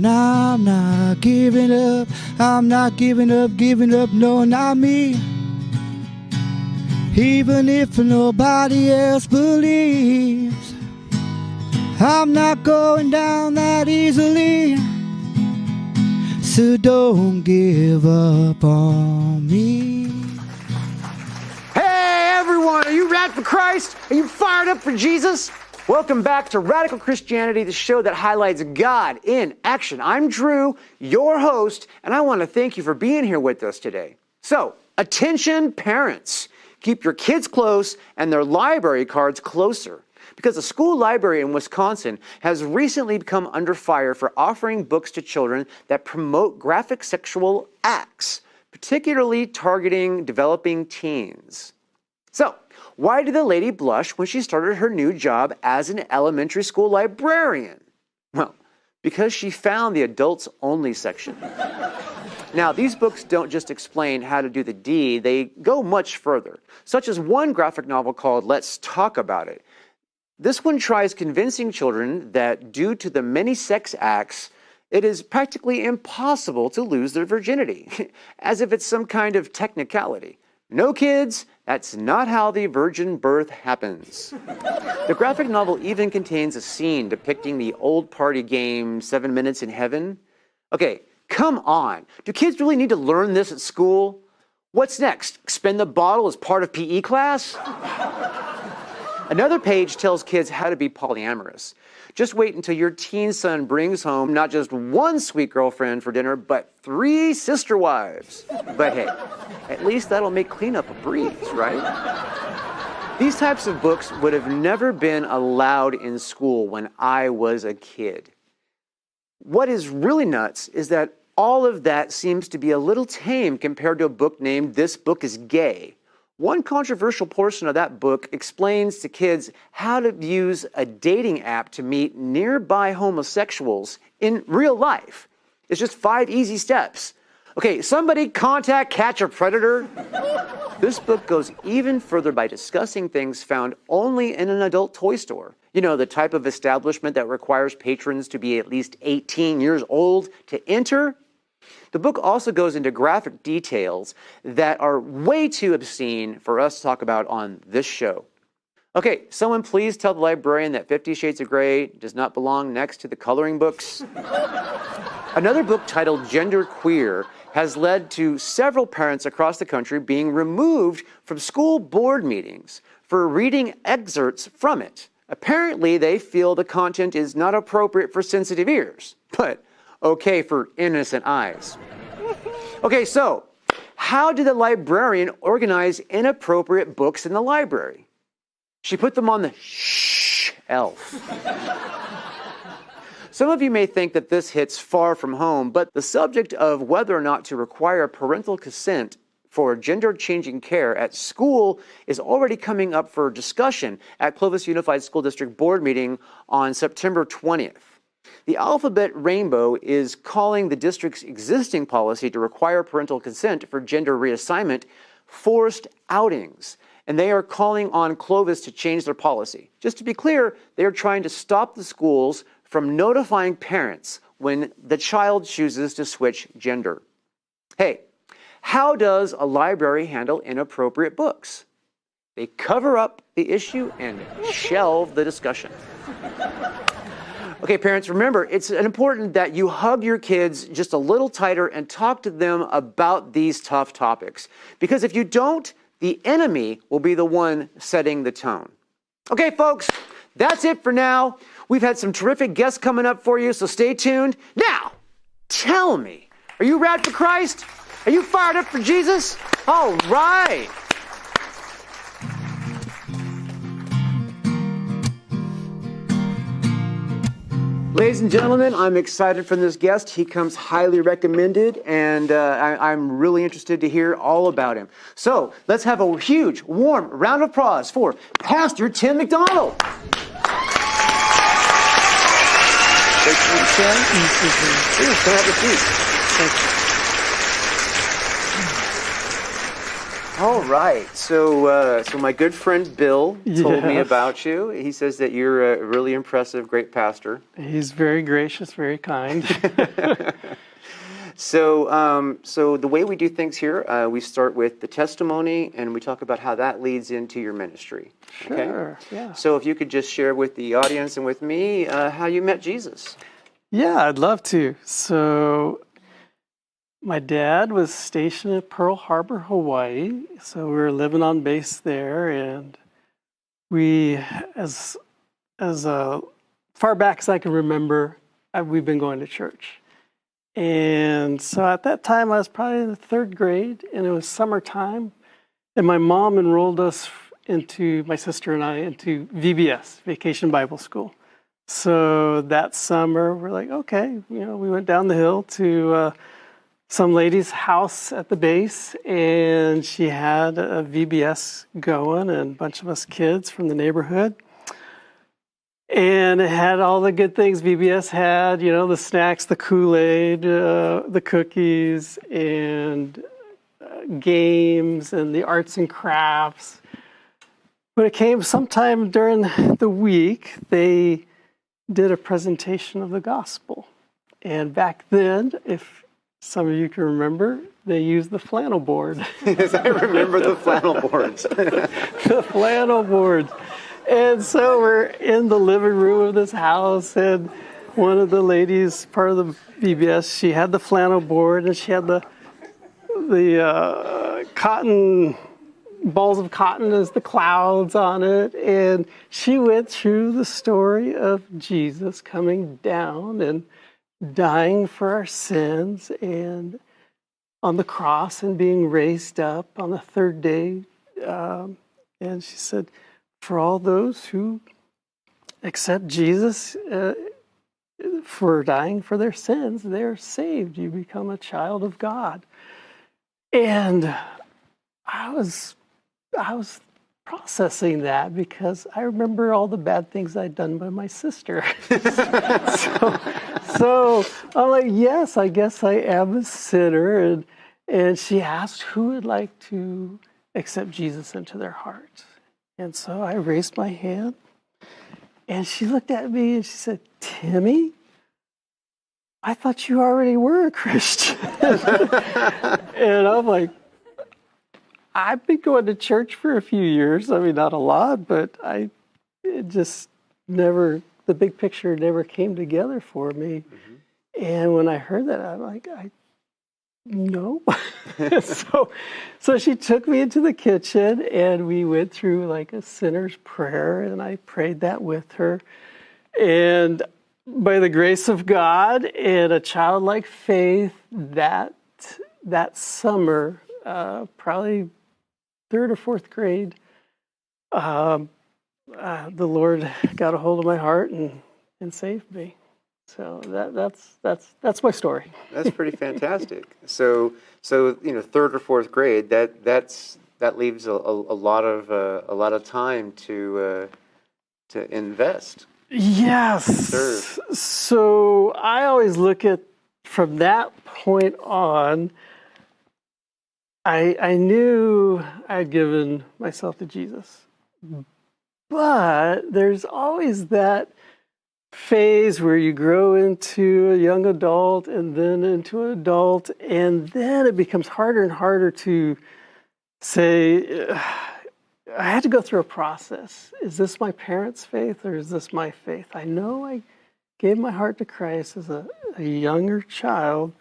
And I'm not giving up, I'm not giving up, no, not me. Even if nobody else believes, I'm not going down that easily. So don't give up on me. Hey everyone, are you rad for Christ? Are you fired up for Jesus? Welcome back to Radical Christianity, the show that highlights God in action. I'm Drew, your host, and I want to thank you for being here with us today. So, attention parents, keep your kids close and their library cards closer, because a school library in Wisconsin has recently come under fire for offering books to children that promote graphic sexual acts, particularly targeting developing teens. So, why did the lady blush when she started her new job as an elementary school librarian? Well, because she found the adults-only section. Now, these books don't just explain how to do the deed, they go much further, such as one graphic novel called Let's Talk About It. This one tries convincing children that due to the many sex acts, it is practically impossible to lose their virginity, as if it's some kind of technicality. No, kids, that's not how the virgin birth happens. The graphic novel even contains a scene depicting the old party game 7 Minutes in Heaven. Okay, come on. Do kids really need to learn this at school? What's next? Spin the bottle as part of PE class? Another page tells kids how to be polyamorous. Just wait until your teen son brings home not just one sweet girlfriend for dinner, but 3 sister wives. But hey, at least that'll make cleanup a breeze, right? These types of books would have never been allowed in school when I was a kid. What is really nuts is that all of that seems to be a little tame compared to a book named This Book is Gay. One controversial portion of that book explains to kids how to use a dating app to meet nearby homosexuals in real life. It's just 5 easy steps. Okay, somebody contact Catch a Predator. This book goes even further by discussing things found only in an adult toy store. You know, the type of establishment that requires patrons to be at least 18 years old to enter. The book also goes into graphic details that are way too obscene for us to talk about on this show. Okay, someone please tell the librarian that 50 Shades of Grey does not belong next to the coloring books. Another book titled Gender Queer has led to several parents across the country being removed from school board meetings for reading excerpts from it. Apparently, they feel the content is not appropriate for sensitive ears, but okay for innocent eyes. Okay, so how did the librarian organize inappropriate books in the library? She put them on the shelf. Some of you may think that this hits far from home, but the subject of whether or not to require parental consent for gender-changing care at school is already coming up for discussion at Clovis Unified School District Board meeting on September 20th. The Alphabet Rainbow is calling the district's existing policy to require parental consent for gender reassignment forced outings, and they are calling on Clovis to change their policy. Just to be clear, they are trying to stop the schools from notifying parents when the child chooses to switch gender. Hey, how does a library handle inappropriate books? They cover up the issue and shelve the discussion. Okay, parents, remember, it's important that you hug your kids just a little tighter and talk to them about these tough topics. Because if you don't, the enemy will be the one setting the tone. Okay, folks, that's it for now. We've had some terrific guests coming up for you, so stay tuned. Now, tell me, are you rad for Christ? Are you fired up for Jesus? All right. Ladies and gentlemen, I'm excited for this guest. He comes highly recommended, and I'm really interested to hear all about him. So let's have a huge, warm round of applause for Pastor Tim McDonald. Thank you, Tim. Please, come have a seat. Thank you. All right. So my good friend Bill told me Yes. about you. He says that you're a really impressive, great pastor. He's very gracious, very kind. So the way we do things here, we start with the testimony, and we talk about how that leads into your ministry. Sure, yeah. So if you could just share with the audience and with me how you met Jesus. Yeah, I'd love to. So my dad was stationed at Pearl Harbor, Hawaii. So we were living on base there, and we, as far back as I can remember, we've been going to church. And so at that time, I was probably in the third grade, and it was summertime. And my mom enrolled us my sister and I, into VBS, Vacation Bible School. So that summer, we're like, okay, we went down the hill to some lady's house at the base, and she had a VBS going, and a bunch of us kids from the neighborhood. And it had all the good things VBS had, the snacks, the Kool-Aid, the cookies, and games, and the arts and crafts. But it came sometime during the week, they did a presentation of the gospel. And back then, if some of you can remember, they used the flannel board. Yes, I remember the flannel boards. The flannel boards. And so we're in the living room of this house, and one of the ladies, part of the VBS, she had the flannel board, and she had the cotton, balls of cotton as the clouds on it, and she went through the story of Jesus coming down and dying for our sins, and on the cross, and being raised up on the third day. And she said, for all those who accept Jesus for dying for their sins, they're saved. You become a child of God. And I was processing that because I remember all the bad things I'd done by my sister. so I'm like, yes, I guess I am a sinner. And she asked who would like to accept Jesus into their heart. And so I raised my hand, and she looked at me and she said, Timmy, I thought you already were a Christian. And I'm like, I've been going to church for a few years. I mean, not a lot, but it just never, the big picture never came together for me. Mm-hmm. And when I heard that, I'm like, no. So she took me into the kitchen, and we went through like a sinner's prayer, and I prayed that with her. And by the grace of God and a childlike faith, that summer, probably third or fourth grade, the Lord got a hold of my heart and saved me. So that's my story. That's pretty fantastic. So third or fourth grade, that leaves a lot of time to invest. Yes. Serve. So I always look at, from that point on, I knew I'd given myself to Jesus, but there's always that phase where you grow into a young adult and then into an adult, and then it becomes harder and harder to say, I had to go through a process. Is this my parents' faith or is this my faith? I know I gave my heart to Christ as a younger child,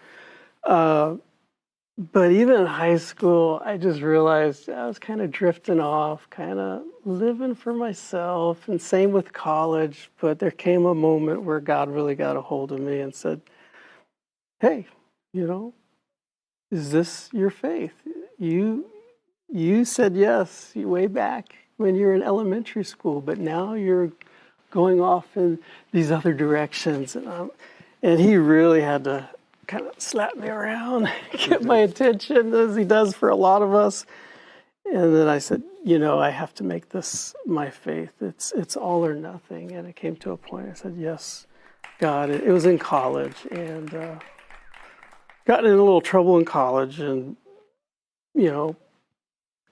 but even in high school, I just realized I was kind of drifting off, kind of living for myself, and same with college. But there came a moment where God really got a hold of me and said, hey, is this your faith? You said yes way back when you were in elementary school, but now you're going off in these other directions. And he really had to kind of slap me around, get my attention, as he does for a lot of us. And then I said, I have to make this my faith. It's all or nothing. And it came to a point, I said, yes, God. It was in college, and got in a little trouble in college, and,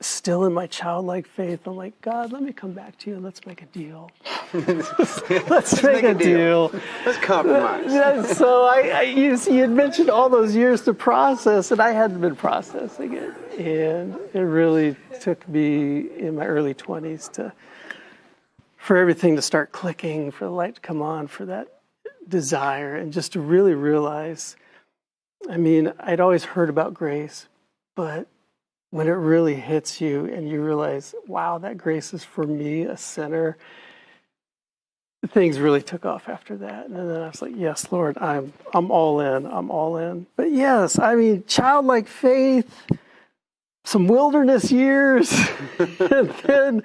still in my childlike faith, I'm like, God, let me come back to you and let's make a deal. Let's make a deal. Let's compromise. So you had mentioned all those years to process, and I hadn't been processing it. And it really took me in my early 20s for everything to start clicking, for the light to come on, for that desire, and just to really realize, I mean, I'd always heard about grace, but when it really hits you and you realize, wow, that grace is for me, a sinner, things really took off after that. And then I was like, yes, Lord, I'm all in. I'm all in. But yes, I mean, childlike faith, some wilderness years, and then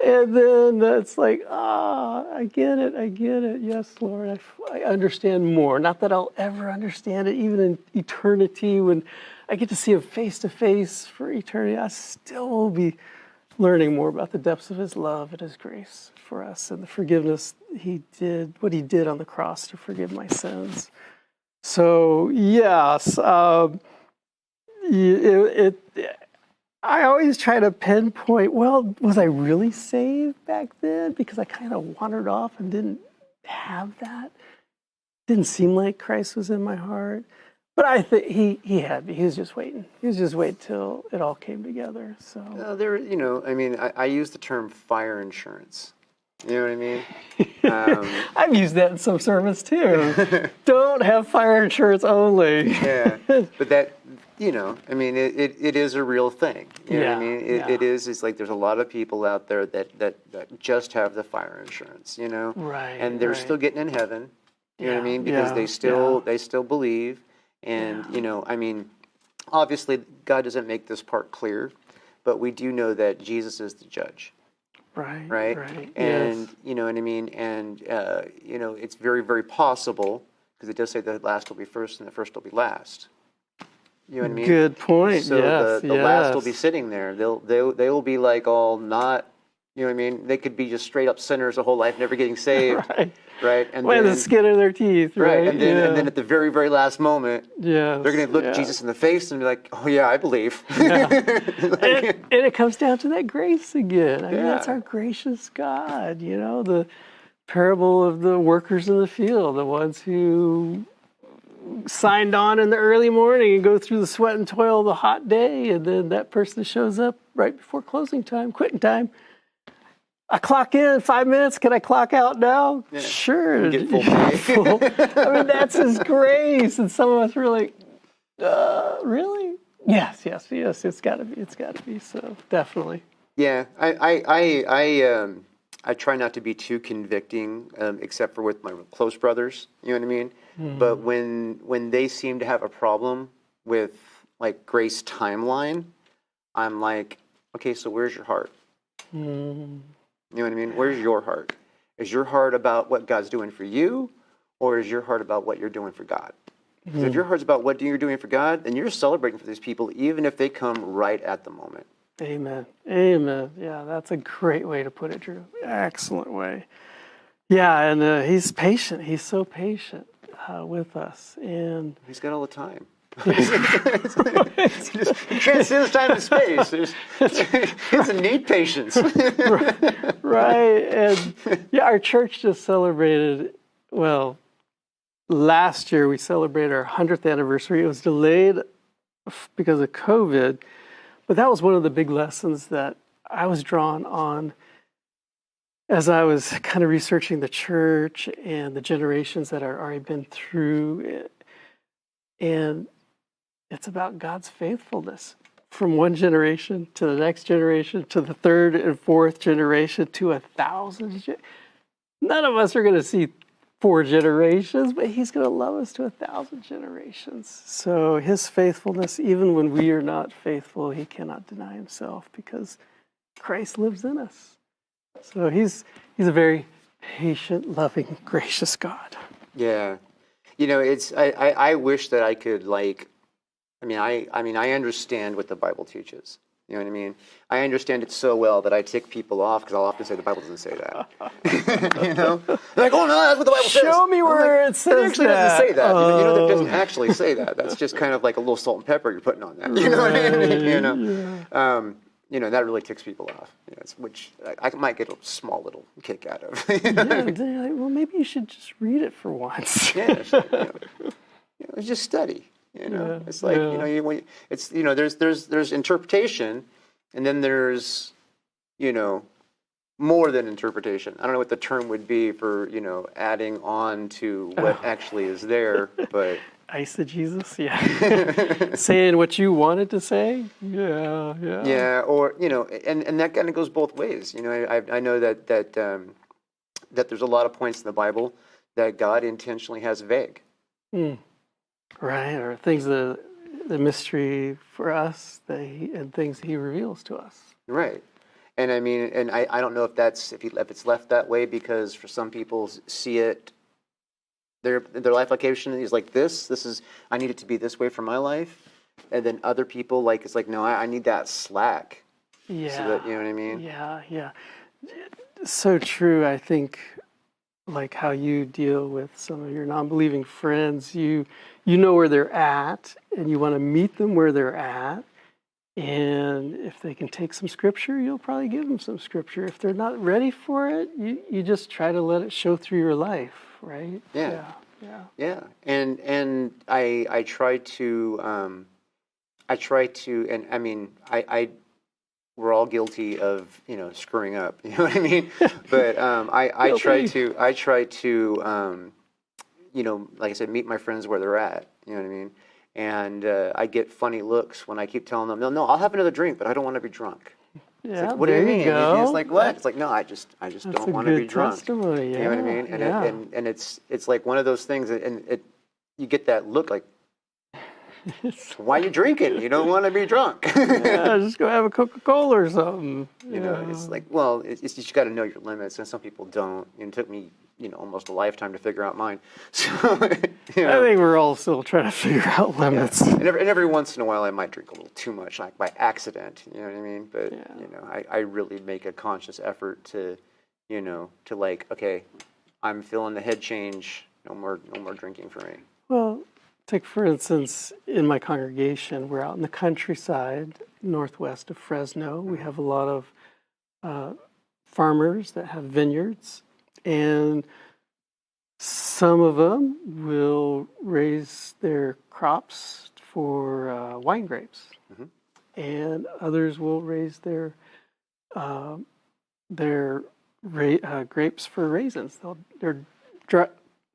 it's like, I get it. Yes, Lord, I understand more. Not that I'll ever understand it, even in eternity when I get to see him face to face for eternity. I still will be learning more about the depths of his love and his grace for us and the forgiveness what he did on the cross to forgive my sins. So yes, I always try to pinpoint, well, was I really saved back then? Because I kind of wandered off and didn't have that. Didn't seem like Christ was in my heart. But I think he had me. He was just waiting. He was just waiting till it all came together. So I use the term fire insurance. You know what I mean? I've used that in some sermons too. Don't have fire insurance only. Yeah, but that, it is a real thing. You know what I mean? It is. It's like there's a lot of people out there that just have the fire insurance. Right. And they're still getting in heaven. You know what I mean? Because they still believe. And, obviously God doesn't make this part clear, but we do know that Jesus is the judge. Right. And, you know what I mean? And, it's very, very possible, because it does say the last will be first and the first will be last. You know what I mean? Good point. So the last will be sitting there. They will be like all not, you know what I mean? They could be just straight up sinners the whole life, never getting saved. Right. And by the skin of their teeth, right? And then at the very, very last moment, they're going to look Jesus in the face and be like, "Oh yeah, I believe." And it comes down to that grace again. I mean, that's our gracious God. The parable of the workers in the field, the ones who signed on in the early morning and go through the sweat and toil of the hot day, and then that person shows up right before closing time, quitting time. I clock in 5 minutes. Can I clock out now? Yeah. Sure. Get full pay. I mean, that's his grace. And some of us were like, really? Yes. It's got to be. So definitely. Yeah. I try not to be too convicting, except for with my close brothers. You know what I mean? Mm-hmm. But when they seem to have a problem with like grace timeline, I'm like, okay, so where's your heart? Mm-hmm. You know what I mean? Where's your heart? Is your heart about what God's doing for you, or is your heart about what you're doing for God? Because if your heart's about what you're doing for God, then you're celebrating for these people, even if they come right at the moment. Amen. Yeah, that's a great way to put it, Drew. Excellent way. Yeah, and he's patient. He's so patient with us. And he's got all the time. It transcends time and space. It's a neat patience. Right. And our church just celebrated, last year we celebrated our 100th anniversary. It was delayed because of COVID, but that was one of the big lessons that I was drawn on as I was kind of researching the church and the generations that are already been through it. And it's about God's faithfulness from one generation to the next generation to the third and fourth generation to 1,000. None of us are going to see 4 generations, but he's going to love us to 1,000 generations. So his faithfulness, even when we are not faithful, he cannot deny himself because Christ lives in us. So he's a very patient, loving, gracious God. Yeah. I wish that I could I understand what the Bible teaches. You know what I mean? I understand it so well that I tick people off because I'll often say the Bible doesn't say that. They're like, oh no, that's what the Bible says. Show me where it says that. It actually doesn't say that. That doesn't actually say that. That's just kind of like a little salt and pepper you're putting on that. You know what I mean? that really ticks people off. Which I might get a small little kick out of. Yeah, they're like, well, maybe you should just read it for once. Yeah, it's just study. It's like there's interpretation, and then there's more than interpretation. I don't know what the term would be for adding on to what actually is there, but eisegesis, yeah. Saying what you wanted to say, yeah, or and that kind of goes both ways. I know that there's a lot of points in the Bible that God intentionally has vague. Right, or things the mystery for us and things He reveals to us. Right, and I mean, and I don't know if it's left that way because for some people see it. Their life application is like this is I need it to be this way for my life, and then other people no, I need that slack. Yeah. So that, you know what I mean? Yeah. So true. I think like how you deal with some of your non-believing friends, you know where they're at, and you want to meet them where they're at. And if they can take some scripture, you'll probably give them some scripture. If they're not ready for it, you just try to let it show through your life, right? Yeah. And I try to, and I mean, we're all guilty of, screwing up, you know what I mean? But I try to, like I said, meet my friends where they're at, you know what I mean? And I get funny looks when I keep telling them, no, I'll have another drink, but I don't want to be drunk. Yeah, it's like, what do you mean? It's like, what? It's like, no, I just don't want to be drunk. Testimony, you know what I mean? And it's like one of those things, and you get that look like, why are you drinking? You don't want to be drunk. Just go have a Coca-Cola or something. It's like, well, it's you got to know your limits, and some people don't. It took me, almost a lifetime to figure out mine. So, I think we're all still trying to figure out limits. Yeah. And every once in a while, I might drink a little too much, like by accident. You know what I mean? But I really make a conscious effort to, to like, okay, I'm feeling the head change. No more drinking for me. Well, take for instance, in my congregation, we're out in the countryside, northwest of Fresno. We have a lot of farmers that have vineyards, and some of them will raise their crops for wine grapes, and others will raise their grapes for raisins. They're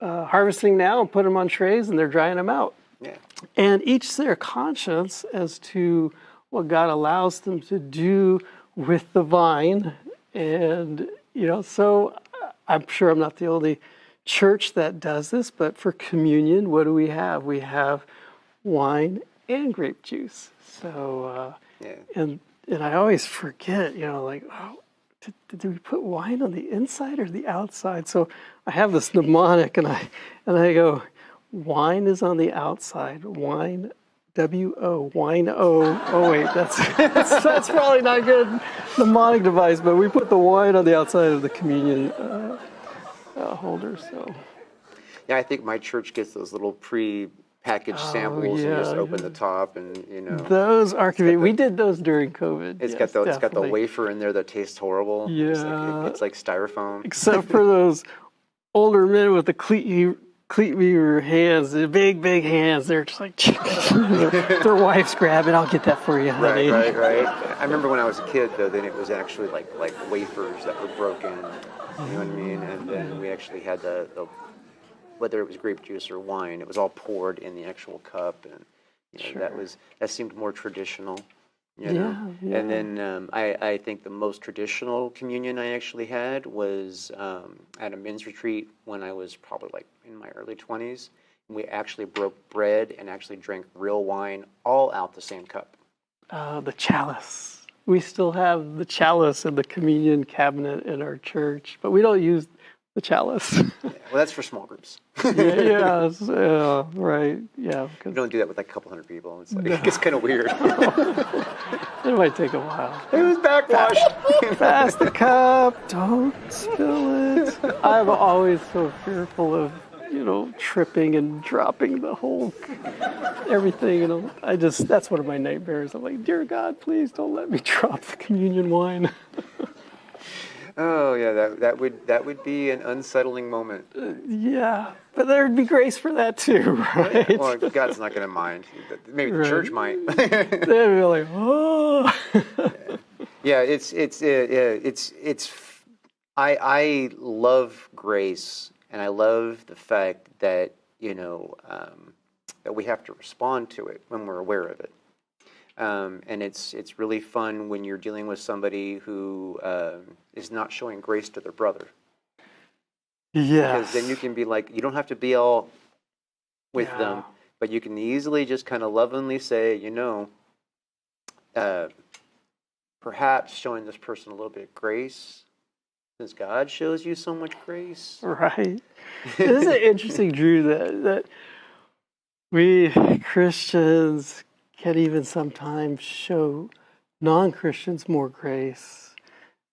harvesting now and put them on trays, and they're drying them out. Yeah. And each their conscience as to what God allows them to do with the vine. And, so I'm sure I'm not the only church that does this, but for communion, what do we have? We have wine and grape juice. So, and I always forget, did we put wine on the inside or the outside? So I have this mnemonic, and I go, wine is on the outside. Wine, W-O, wine O. Oh wait, that's probably not a good mnemonic device. But we put the wine on the outside of the communion holder. So yeah, I think my church gets those little pre-packaged samples and just open the top, and those are convenient. We did those during COVID. It's got the wafer in there that tastes horrible. Yeah, it's like styrofoam. Except for those older men with the cleat weaver hands, the big hands. They're just like their wife's grabbing. I'll get that for you, honey. Right. I remember when I was a kid, though. Then it was actually like wafers that were broken. You know what I mean? And then we actually had the whether it was grape juice or wine, it was all poured in the actual cup, and that seemed more traditional. Yeah. And then I think the most traditional communion I actually had was at a men's retreat when I was probably like in my early 20s. And we actually broke bread and actually drank real wine all out the same cup. The chalice. We still have the chalice in the communion cabinet in our church, but we don't use the chalice. Well, that's for small groups. Right. Yeah. You don't do that with like a couple hundred people. It's it's kind of weird. It might take a while. It was backwashed. Pass the cup. Don't spill it. I'm always so fearful of tripping and dropping the whole everything. That's one of my nightmares. I'm like, dear God, please don't let me drop the communion wine. Oh yeah, that would be an unsettling moment. Yeah, but there'd be grace for that too, right? Yeah, well, God's not going to mind. Maybe the church might. They'd be like, oh. Yeah, I love grace, and I love the fact that that we have to respond to it when we're aware of it. And it's really fun when you're dealing with somebody who is not showing grace to their brother. Yeah. Because then you can be like, you don't have to be all with them, but you can easily just kind of lovingly say, perhaps showing this person a little bit of grace, since God shows you so much grace. Right. Isn't it interesting, Drew, that we Christians can even sometimes show non-Christians more grace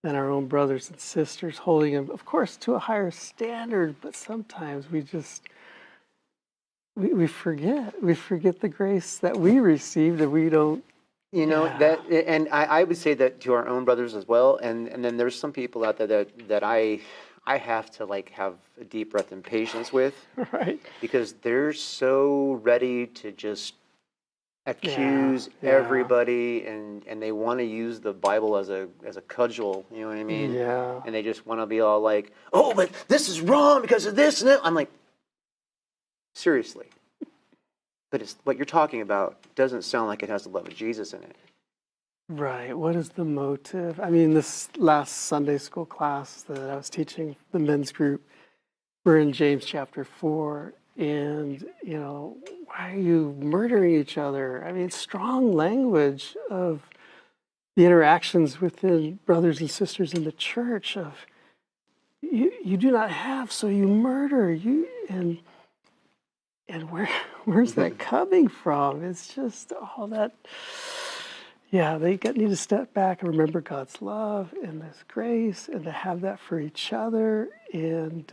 than our own brothers and sisters, holding them, of course, to a higher standard, but sometimes we forget. We forget the grace that we received and we don't. That, and I would say that to our own brothers as well, and then there's some people out there that I have to have a deep breath and patience with, right? Because they're so ready to just accuse everybody, and they want to use the Bible as a cudgel, you know what I mean? Yeah. And they just want to be all like, oh, but this is wrong because of this and that. I'm like, seriously. But it's what you're talking about doesn't sound like it has the love of Jesus in it. Right. What is the motive? I mean, this last Sunday school class that I was teaching the men's group, we're in James chapter 4, and, why are you murdering each other? I mean, strong language of the interactions within brothers and sisters in the church of, you do not have, so you murder. And where's that coming from? It's just all that. Yeah, they need to step back and remember God's love and His grace, and to have that for each other, and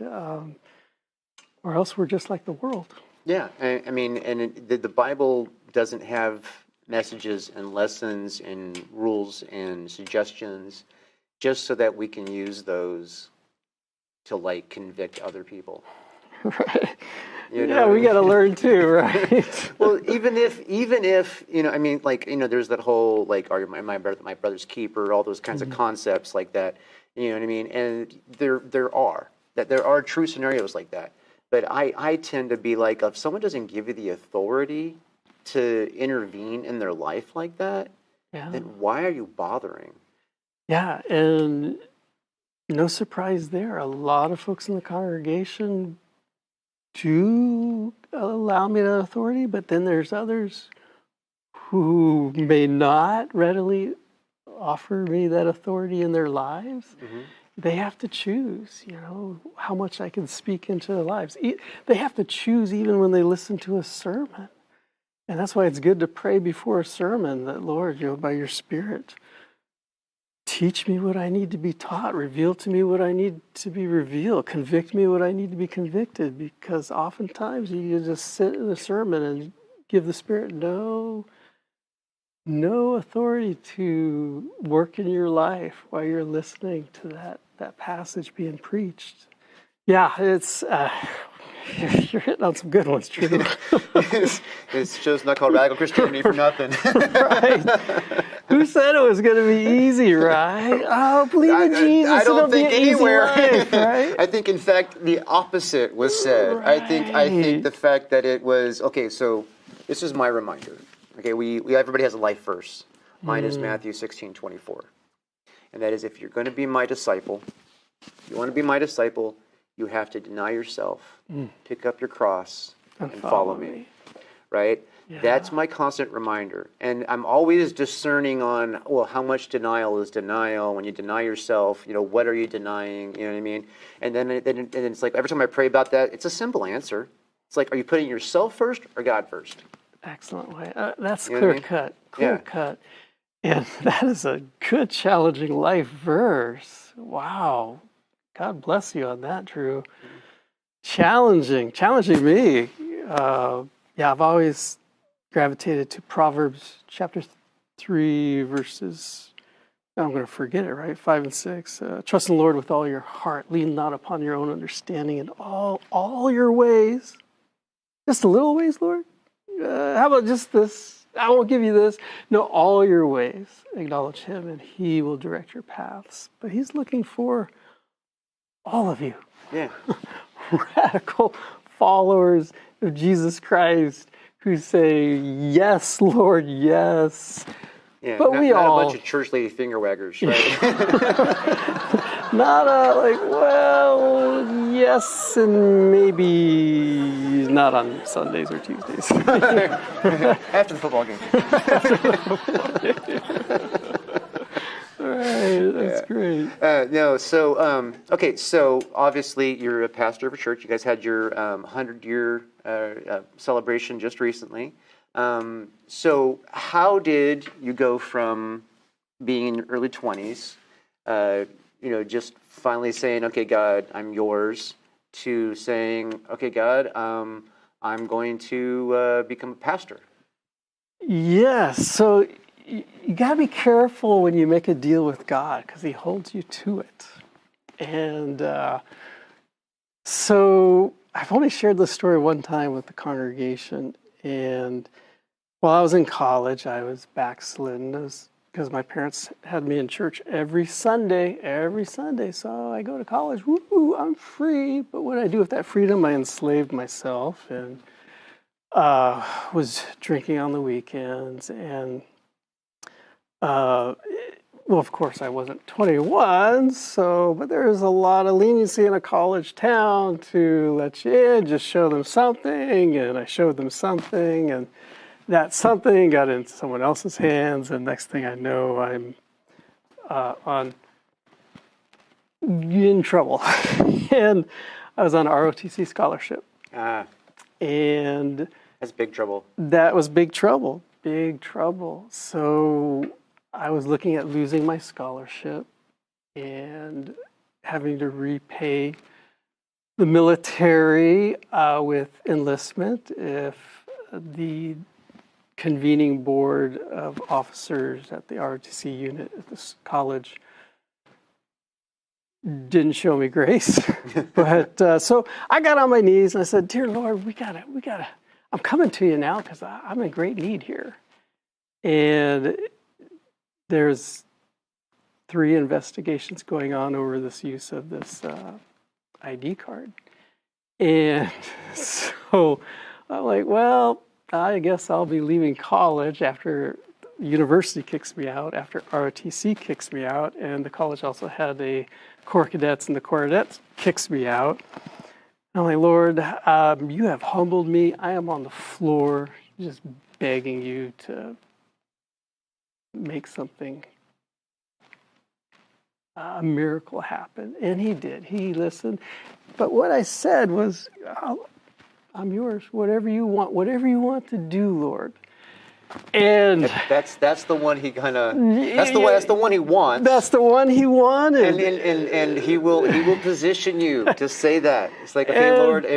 or else we're just like the world. Yeah, I mean, and the Bible doesn't have messages and lessons and rules and suggestions just so that we can use those to convict other people. Right. Yeah, we got to learn too, right? Well, even if there's that whole argument, my brother's keeper, all those kinds of concepts like that. You know what I mean? And there are true scenarios like that. But I tend to be like, if someone doesn't give you the authority to intervene in their life like that, then why are you bothering? Yeah, and no surprise there. A lot of folks in the congregation do allow me that authority, but then there's others who may not readily offer me that authority in their lives. Mm-hmm. They have to choose, how much I can speak into their lives. They have to choose even when they listen to a sermon. And that's why it's good to pray before a sermon that, Lord, by your Spirit, teach me what I need to be taught, reveal to me what I need to be revealed, convict me what I need to be convicted, because oftentimes you just sit in a sermon and give the Spirit no authority to work in your life while you're listening to that passage being preached. Yeah, it's you're hitting on some good ones, Drew. This show's not called Radical Christianity for nothing. Right. Who said it was going to be easy, right? Oh, believe in Jesus. I don't think anywhere. Life, right? I think, in fact, the opposite was said. Right. I think the fact that it was, okay, so this is my reminder. Okay, we everybody has a life verse. Mine is Matthew 16:24. And that is, if you're going to be my disciple, if you want to be my disciple, you have to deny yourself, pick up your cross, and follow me. Right? Yeah. That's my constant reminder. And I'm always discerning on, how much denial is denial? When you deny yourself, what are you denying? You know what I mean? And then it's like, every time I pray about that, it's a simple answer. It's like, are you putting yourself first or God first? Excellent way. That's clear cut. Clear cut. And that is a good, challenging life verse. Wow. God bless you on that, Drew. challenging me. I've always gravitated to Proverbs chapter 3, verses, I'm going to forget it, right? 5 and 6. Trust in the Lord with all your heart. Lean not upon your own understanding in all your ways. Just a little ways, Lord? How about just this? I won't give you this. No, all your ways. Acknowledge him and he will direct your paths. But he's looking for all of you. Yeah. Radical followers of Jesus Christ who say, yes, Lord, yes. Yeah, but not a bunch of church lady finger waggers, right? Not well, yes, and maybe not on Sundays or Tuesdays. After the football game. Right, that's great. Okay, so obviously you're a pastor of a church. You guys had your 100-year celebration just recently. So how did you go from being in your early 20s, just finally saying, okay, God, I'm yours, to saying, okay, God, I'm going to become a pastor? Yes, so you got to be careful when you make a deal with God because he holds you to it. And so I've only shared this story one time with the congregation. And while I was in college, I was backslidden because my parents had me in church every Sunday. So I go to college, woo, I'm free. But what I do with that freedom, I enslaved myself and was drinking on the weekends. And of course, I wasn't 21, but there was a lot of leniency in a college town to let you in, just show them something, and I showed them something, and that something got into someone else's hands, and next thing I know, I'm in trouble. And I was on a ROTC scholarship. And that's big trouble. That was big trouble. So I was looking at losing my scholarship and having to repay the military with enlistment if the convening board of officers at the ROTC unit at this college didn't show me grace. But so I got on my knees and I said, dear Lord, we gotta, I'm coming to you now because I'm in great need here. And there's 3 investigations going on over this use of this ID card. And so I'm like, well, I guess I'll be leaving college after university kicks me out, after ROTC kicks me out, and the college also had a Corps Cadets, and the Corps Cadets kicks me out. I'm like, Lord, you have humbled me. I am on the floor just begging you to make something, a miracle happen. And he did. He listened. But what I said was, I'm yours. Whatever you want to do, Lord. And that's the one he kind of that's the one he wants. That's the one he wanted. And he will position you to say that. It's like, okay, Lord, I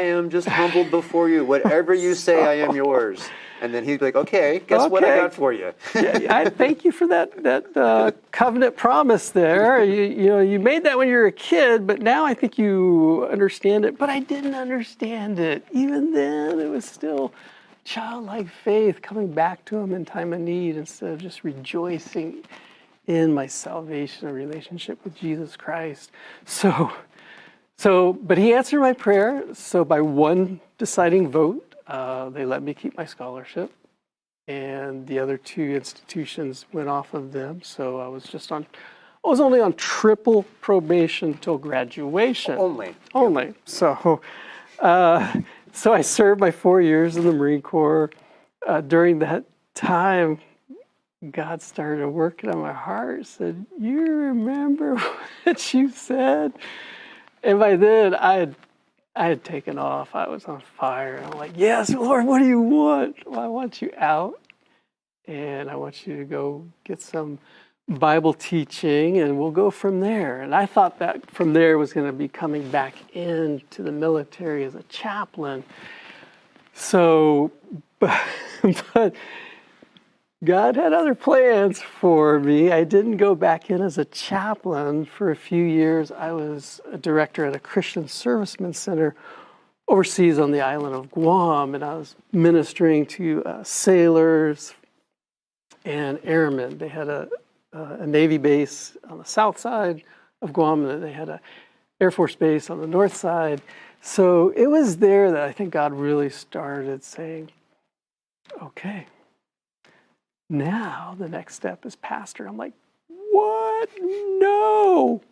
am just humbled before you. Whatever you say, I am yours. And then he'd be like, okay, guess what I got for you? I thank you for that covenant promise there. You made that when you were a kid, but now I think you understand it. But I didn't understand it. Even then, it was still childlike faith coming back to him in time of need instead of just rejoicing in my salvation and relationship with Jesus Christ. But he answered my prayer. So by one deciding vote, they let me keep my scholarship, and the other 2 institutions went off of them. So I was only on triple probation till graduation. Only. So I served my 4 years in the Marine Corps. During that time, God started working on my heart. Said, "You remember what you said?" And by then, I had taken off. I was on fire. I'm like, yes, Lord, what do you want? Well, I want you out, and I want you to go get some Bible teaching, and we'll go from there. And I thought that from there was going to be coming back into the military as a chaplain. So, but God had other plans for me. I didn't go back in as a chaplain. For a few years, I was a director at a Christian Servicemen Center overseas on the island of Guam, and I was ministering to sailors and airmen. They had a Navy base on the south side of Guam, and they had an Air Force base on the north side. So it was there that I think God really started saying, okay, now the next step is pastor. I'm like, what? No.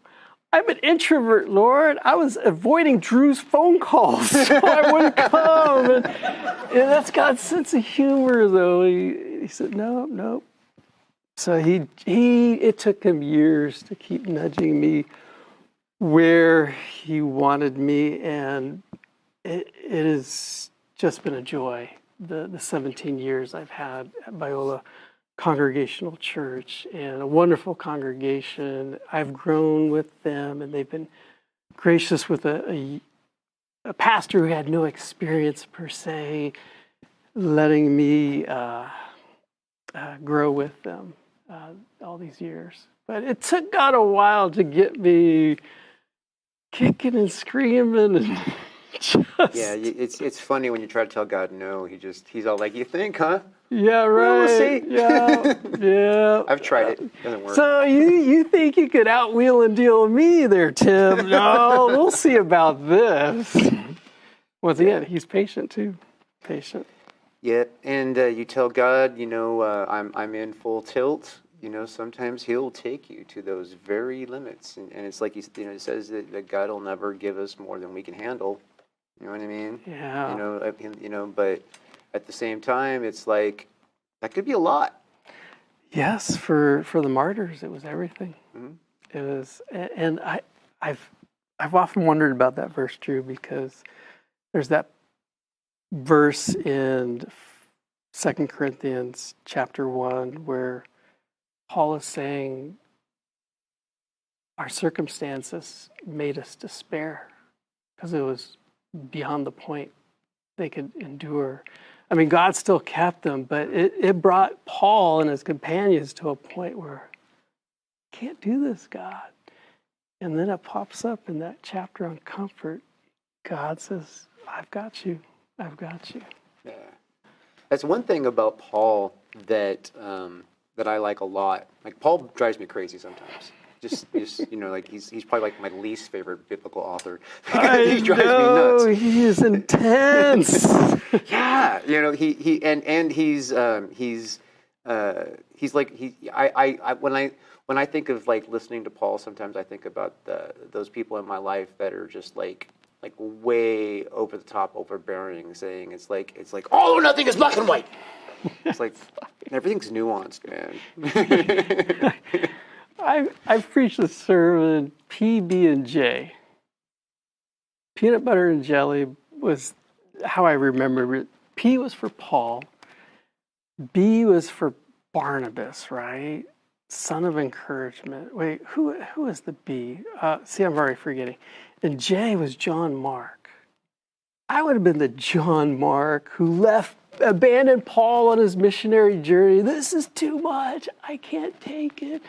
I'm an introvert, Lord. I was avoiding Drew's phone calls so I wouldn't come. And that's God's sense of humor, though. He said, no. So it took him years to keep nudging me where he wanted me, and it has just been a joy. The 17 years I've had at Biola Congregational Church, and a wonderful congregation. I've grown with them, and they've been gracious with a pastor who had no experience per se, letting me grow with them all these years. But it took God a while to get me kicking and screaming and just... Yeah, it's funny when you try to tell God no. He's all like, "You think, huh?" Yeah, right. We'll see. Yeah. I've tried it. It doesn't work. So you think you could outwheel and deal with me there, Tim? No, we'll see about this. Once again, he's patient too. Patient. Yeah, and you tell God, I'm in full tilt. Sometimes He'll take you to those very limits, and it's like it says that God will never give us more than we can handle. You know what I mean? Yeah. But at the same time, it's like that could be a lot. Yes, for the martyrs, it was everything. Mm-hmm. It was, and I've often wondered about that verse, Drew, because there's that verse in 2 Corinthians chapter 1 where Paul is saying our circumstances made us despair because it was beyond the point they could endure. I mean, God still kept them, but it brought Paul and his companions to a point where, can't do this, God. And then it pops up in that chapter on comfort. God says, I've got you. I've got you. Yeah. That's one thing about Paul that I like a lot. Like, Paul drives me crazy sometimes. Just like he's probably like my least favorite biblical author. He drives me nuts. He is intense. Yeah, he's like when I think of like listening to Paul, sometimes I think about those people in my life that are just like way over the top, overbearing, saying it's like all or nothing is black and white. It's like everything's nuanced, man. I've preached a sermon, PB&J. Peanut butter and jelly was how I remember it. P was for Paul. B was for Barnabas, right? Son of encouragement. Wait, who is the B? See, I'm already forgetting. And J was John Mark. I would have been the John Mark who abandoned Paul on his missionary journey. This is too much. I can't take it.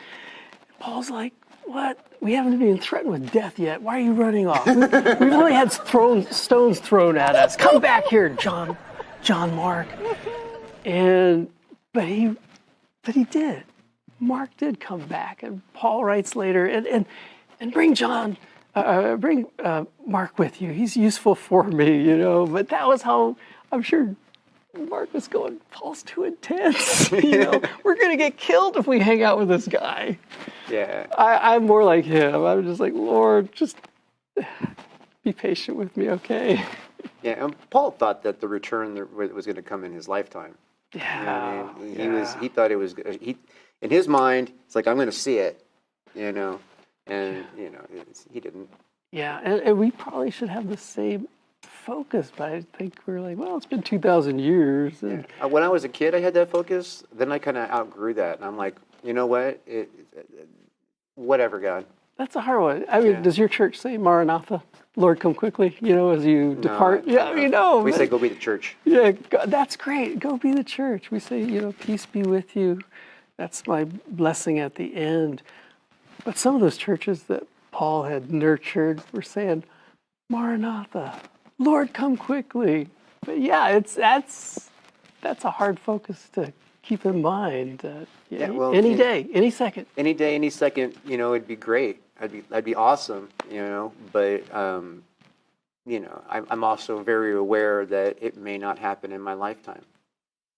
Paul's like, what? We haven't even threatened with death yet. Why are you running off? We've only had stones thrown at us. Come back here, John Mark. But he did. Mark did come back, and Paul writes later, and bring Mark with you. He's useful for me, But that was how I'm sure Mark was going. Paul's too intense. We're gonna get killed if we hang out with this guy. Yeah. I'm more like him. I'm just like, Lord, just be patient with me, okay? Yeah, and Paul thought that the return was going to come in his lifetime. Yeah. He thought it was. In his mind, it's like, I'm going to see it, and he didn't. Yeah, and we probably should have the same focus, but I think we're like, well, it's been 2,000 years. And... When I was a kid, I had that focus. Then I kind of outgrew that, and I'm like, you know what? Whatever, God. That's a hard one. I mean, does your church say Maranatha, Lord, come quickly, as you depart? Yeah, We say go be the church. Yeah, that's great. Go be the church. We say, peace be with you. That's my blessing at the end. But some of those churches that Paul had nurtured were saying, Maranatha, Lord, come quickly. But yeah, that's a hard focus to keep in mind. Any day, any second. Any day, any second, it'd be great. That'd be awesome, But I'm also very aware that it may not happen in my lifetime.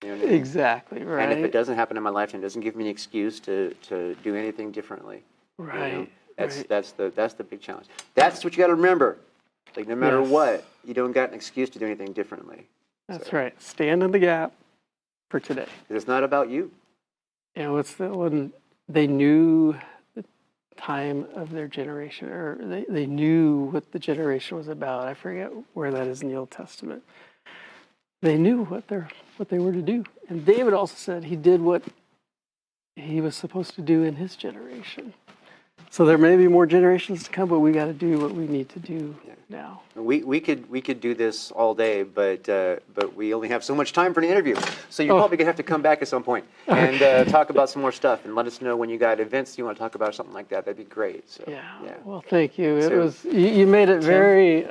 You know what I mean? Exactly right. And if it doesn't happen in my lifetime, it doesn't give me an excuse to do anything differently. Right. That's the big challenge. That's what you got to remember. Like no matter what, you don't got an excuse to do anything differently. That's right. Stand in the gap for today. It's not about you. What's the one? They knew the time of their generation, or they knew what the generation was about. I forget where that is in the Old Testament. They knew what they were to do. And David also said he did what he was supposed to do in his generation. So there may be more generations to come, but we got to do what we need to do now. We could do this all day, but we only have so much time for the interview. So you're probably gonna have to come back at some point and talk about some more stuff, and let us know when you got events you want to talk about, something like that. That'd be great. So, yeah. Well, thank you. It was you made it very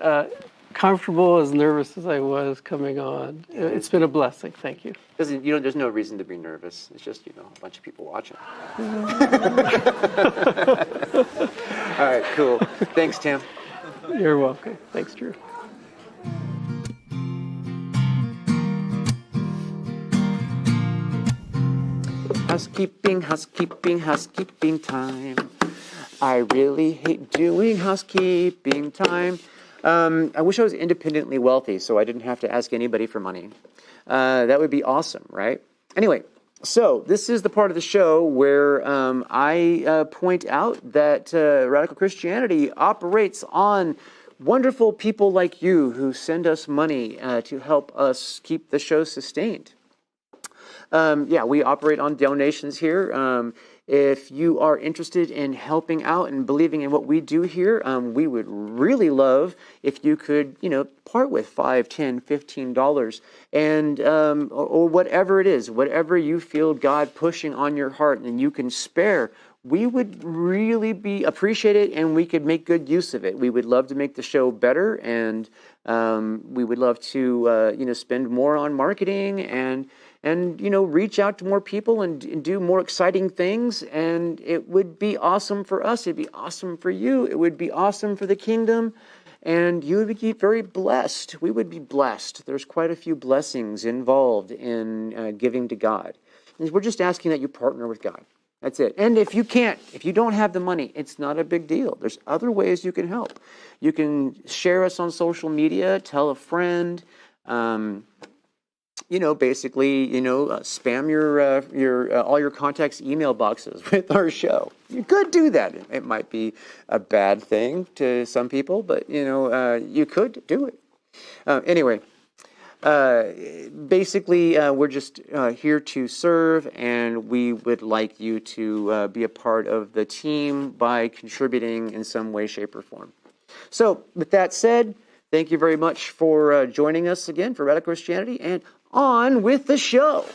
comfortable, as nervous as I was coming on. It's been a blessing. Thank you. There's no reason to be nervous. It's just, a bunch of people watching. All right, cool. Thanks, Tim. You're welcome. Thanks, Drew. Housekeeping time. I really hate doing housekeeping time. I wish I was independently wealthy so I didn't have to ask anybody for money. That would be awesome, right? Anyway, so this is the part of the show where I point out that Radical Christianity operates on wonderful people like you who send us money to help us keep the show sustained. We operate on donations here. If you are interested in helping out and believing in what we do here, we would really love if you could, part with $5, $10, $15, and or whatever it is, whatever you feel God pushing on your heart and you can spare. We would really be appreciated, and we could make good use of it. We would love to make the show better, and we would love to, spend more on marketing and reach out to more people and do more exciting things. And it would be awesome for us. It'd be awesome for you. It would be awesome for the kingdom. And you would be very blessed. We would be blessed. There's quite a few blessings involved in giving to God. And we're just asking that you partner with God. That's it. And if you don't have the money, it's not a big deal. There's other ways you can help. You can share us on social media, tell a friend, spam your all your contacts' email boxes with our show. You could do that. It might be a bad thing to some people, but you could do it. Anyway, we're just here to serve, and we would like you to be a part of the team by contributing in some way, shape, or form. So, with that said, thank you very much for joining us again for Radical Christianity, and on with the show.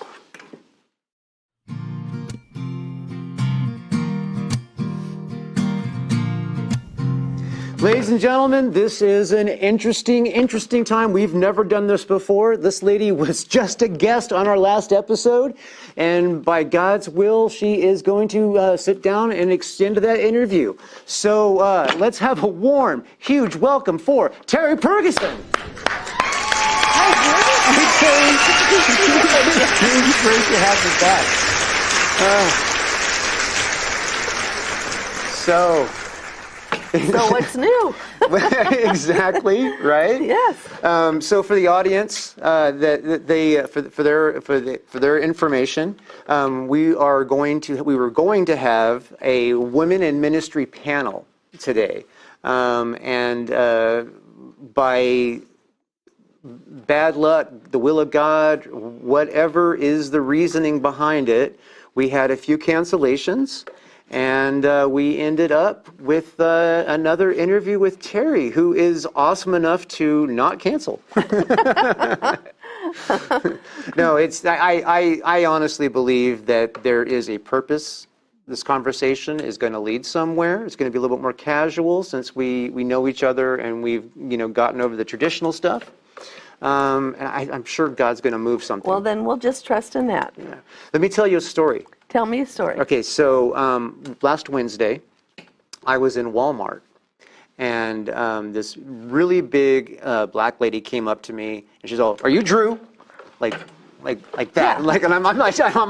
Ladies and gentlemen, this is an interesting time. We've never done this before. This lady was just a guest on our last episode, and by God's will, she is going to sit down and extend that interview. So let's have a warm, huge welcome for Terrie Purgason. It's great to have you back. So what's new? Exactly, right? Yes. So for the audience, for their information, we were going to have a women in ministry panel today, and by bad luck, the will of God, whatever is the reasoning behind it, we had a few cancellations, and we ended up with another interview with Terrie, who is awesome enough to not cancel. No, I honestly believe that there is a purpose. This conversation is going to lead somewhere. It's going to be a little bit more casual since we know each other and we've gotten over the traditional stuff. And I'm sure God's going to move something. Well, then we'll just trust in that. Yeah. Let me tell you a story. Tell me a story. Okay, so last Wednesday, I was in Walmart, and this really big black lady came up to me, and she's all, "Are you Drew?" Like that. Yeah. Like, and I'm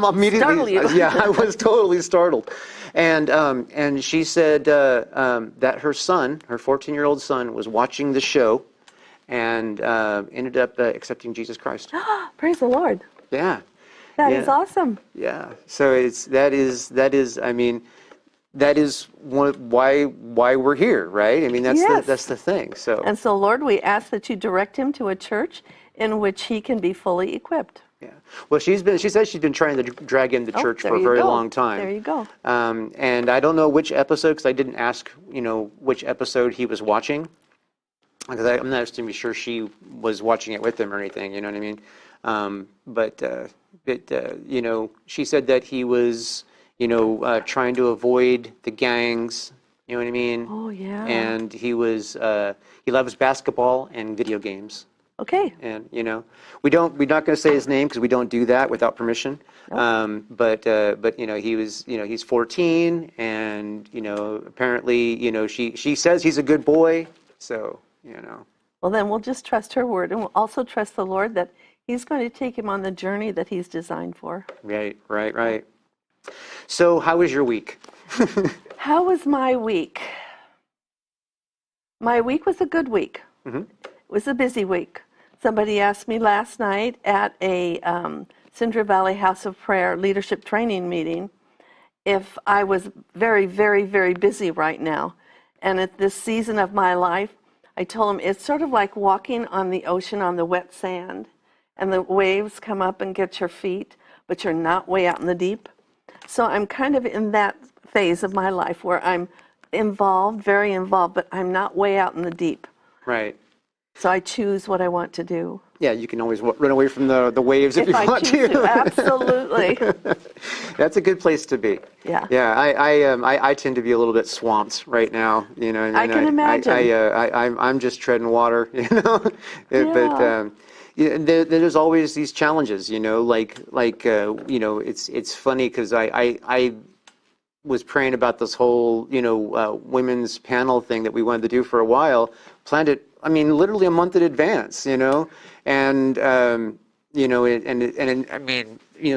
immediately. Startle you. Yeah, I was totally startled, and she said that her son, her 14-year-old son, was watching the show, and ended up accepting Jesus Christ. Praise the Lord. Yeah. That is awesome. Yeah. So that is why we're here, right? I mean, that's the thing. So. And so, Lord, we ask that you direct him to a church in which he can be fully equipped. Yeah. Well, she says she's been trying to drag in the church for a very long time. There you go. And I don't know which episode, because I didn't ask, which episode he was watching, because I'm not assuming sure she was watching it with him or anything. You know what I mean? But she said that he was, trying to avoid the gangs. You know what I mean? Oh yeah. And he loves basketball and video games. Okay. And we're not going to say his name because we don't do that without permission. Nope. But he was, he's 14, and apparently, she says he's a good boy. So Well, then we'll just trust her word, and we'll also trust the Lord that he's going to take him on the journey that he's designed for. Right. So, how was your week? How was my week? My week was a good week. Mm-hmm. It was a busy week. Somebody asked me last night at a Cinder Valley House of Prayer leadership training meeting if I was very, very, very busy right now. And at this season of my life, I told them it's sort of like walking on the ocean on the wet sand, and the waves come up and get your feet, but you're not way out in the deep. So I'm kind of in that phase of my life where I'm involved, very involved, but I'm not way out in the deep. Right. So I choose what I want to do. Yeah, you can always run away from the waves if you want to. Absolutely. That's a good place to be. Yeah. Yeah, I tend to be a little bit swamped right now. I can imagine. I'm just treading water. Yeah. But there's always these challenges. It's funny because I was praying about this whole women's panel thing that we wanted to do for a while. Planned it. I mean, literally a month in advance, and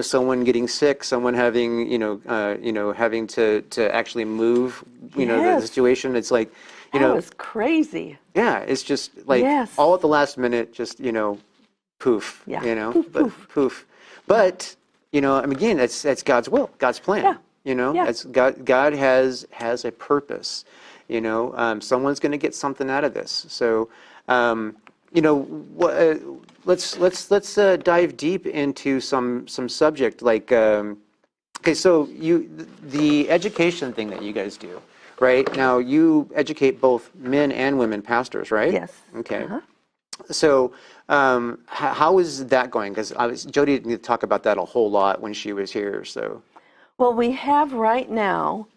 someone getting sick, someone having, having to actually move, the situation. It's like, That was crazy. Yeah, it's just like all at the last minute, just, poof, Yeah. poof. But, again, that's God's will, God's plan. Yeah. It's God has a purpose. Someone's going to get something out of this. So, let's dive deep into some subject like, okay, so the education thing that you guys do, right? Now you educate both men and women pastors, right? Yes. Okay. Uh-huh. So, how is that going? Because Jody didn't talk about that a whole lot when she was here. So, Well, we have right now,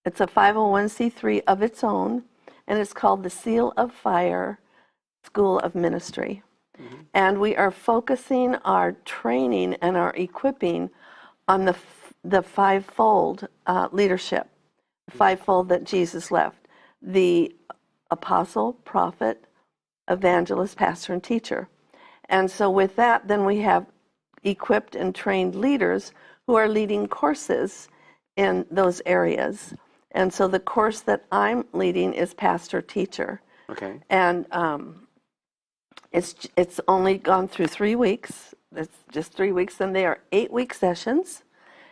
it's a 501c3 of its own, and it's called the Seal of Fire School of Ministry. Mm-hmm. And we are focusing our training and our equipping on the fivefold leadership, the fivefold that Jesus left: the apostle, prophet, evangelist, pastor, and teacher. And so with that, then we have equipped and trained leaders who are leading courses in those areas. And so the course that I'm leading is pastor teacher. Okay. And it's only gone through 3 weeks. It's just 3 weeks, and they are 8-week sessions.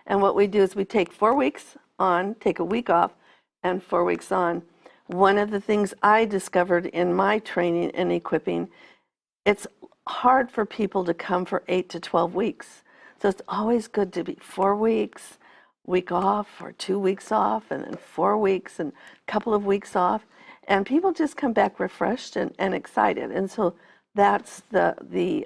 And what we do is we take 4 weeks on, take a week off, and 4 weeks on. One of the things I discovered in my training and equipping, it's hard for people to come for 8 to 12 weeks. So it's always good to be 4 weeks, week off, or 2 weeks off, and then 4 weeks and a couple of weeks off. And people just come back refreshed and excited. And so that's the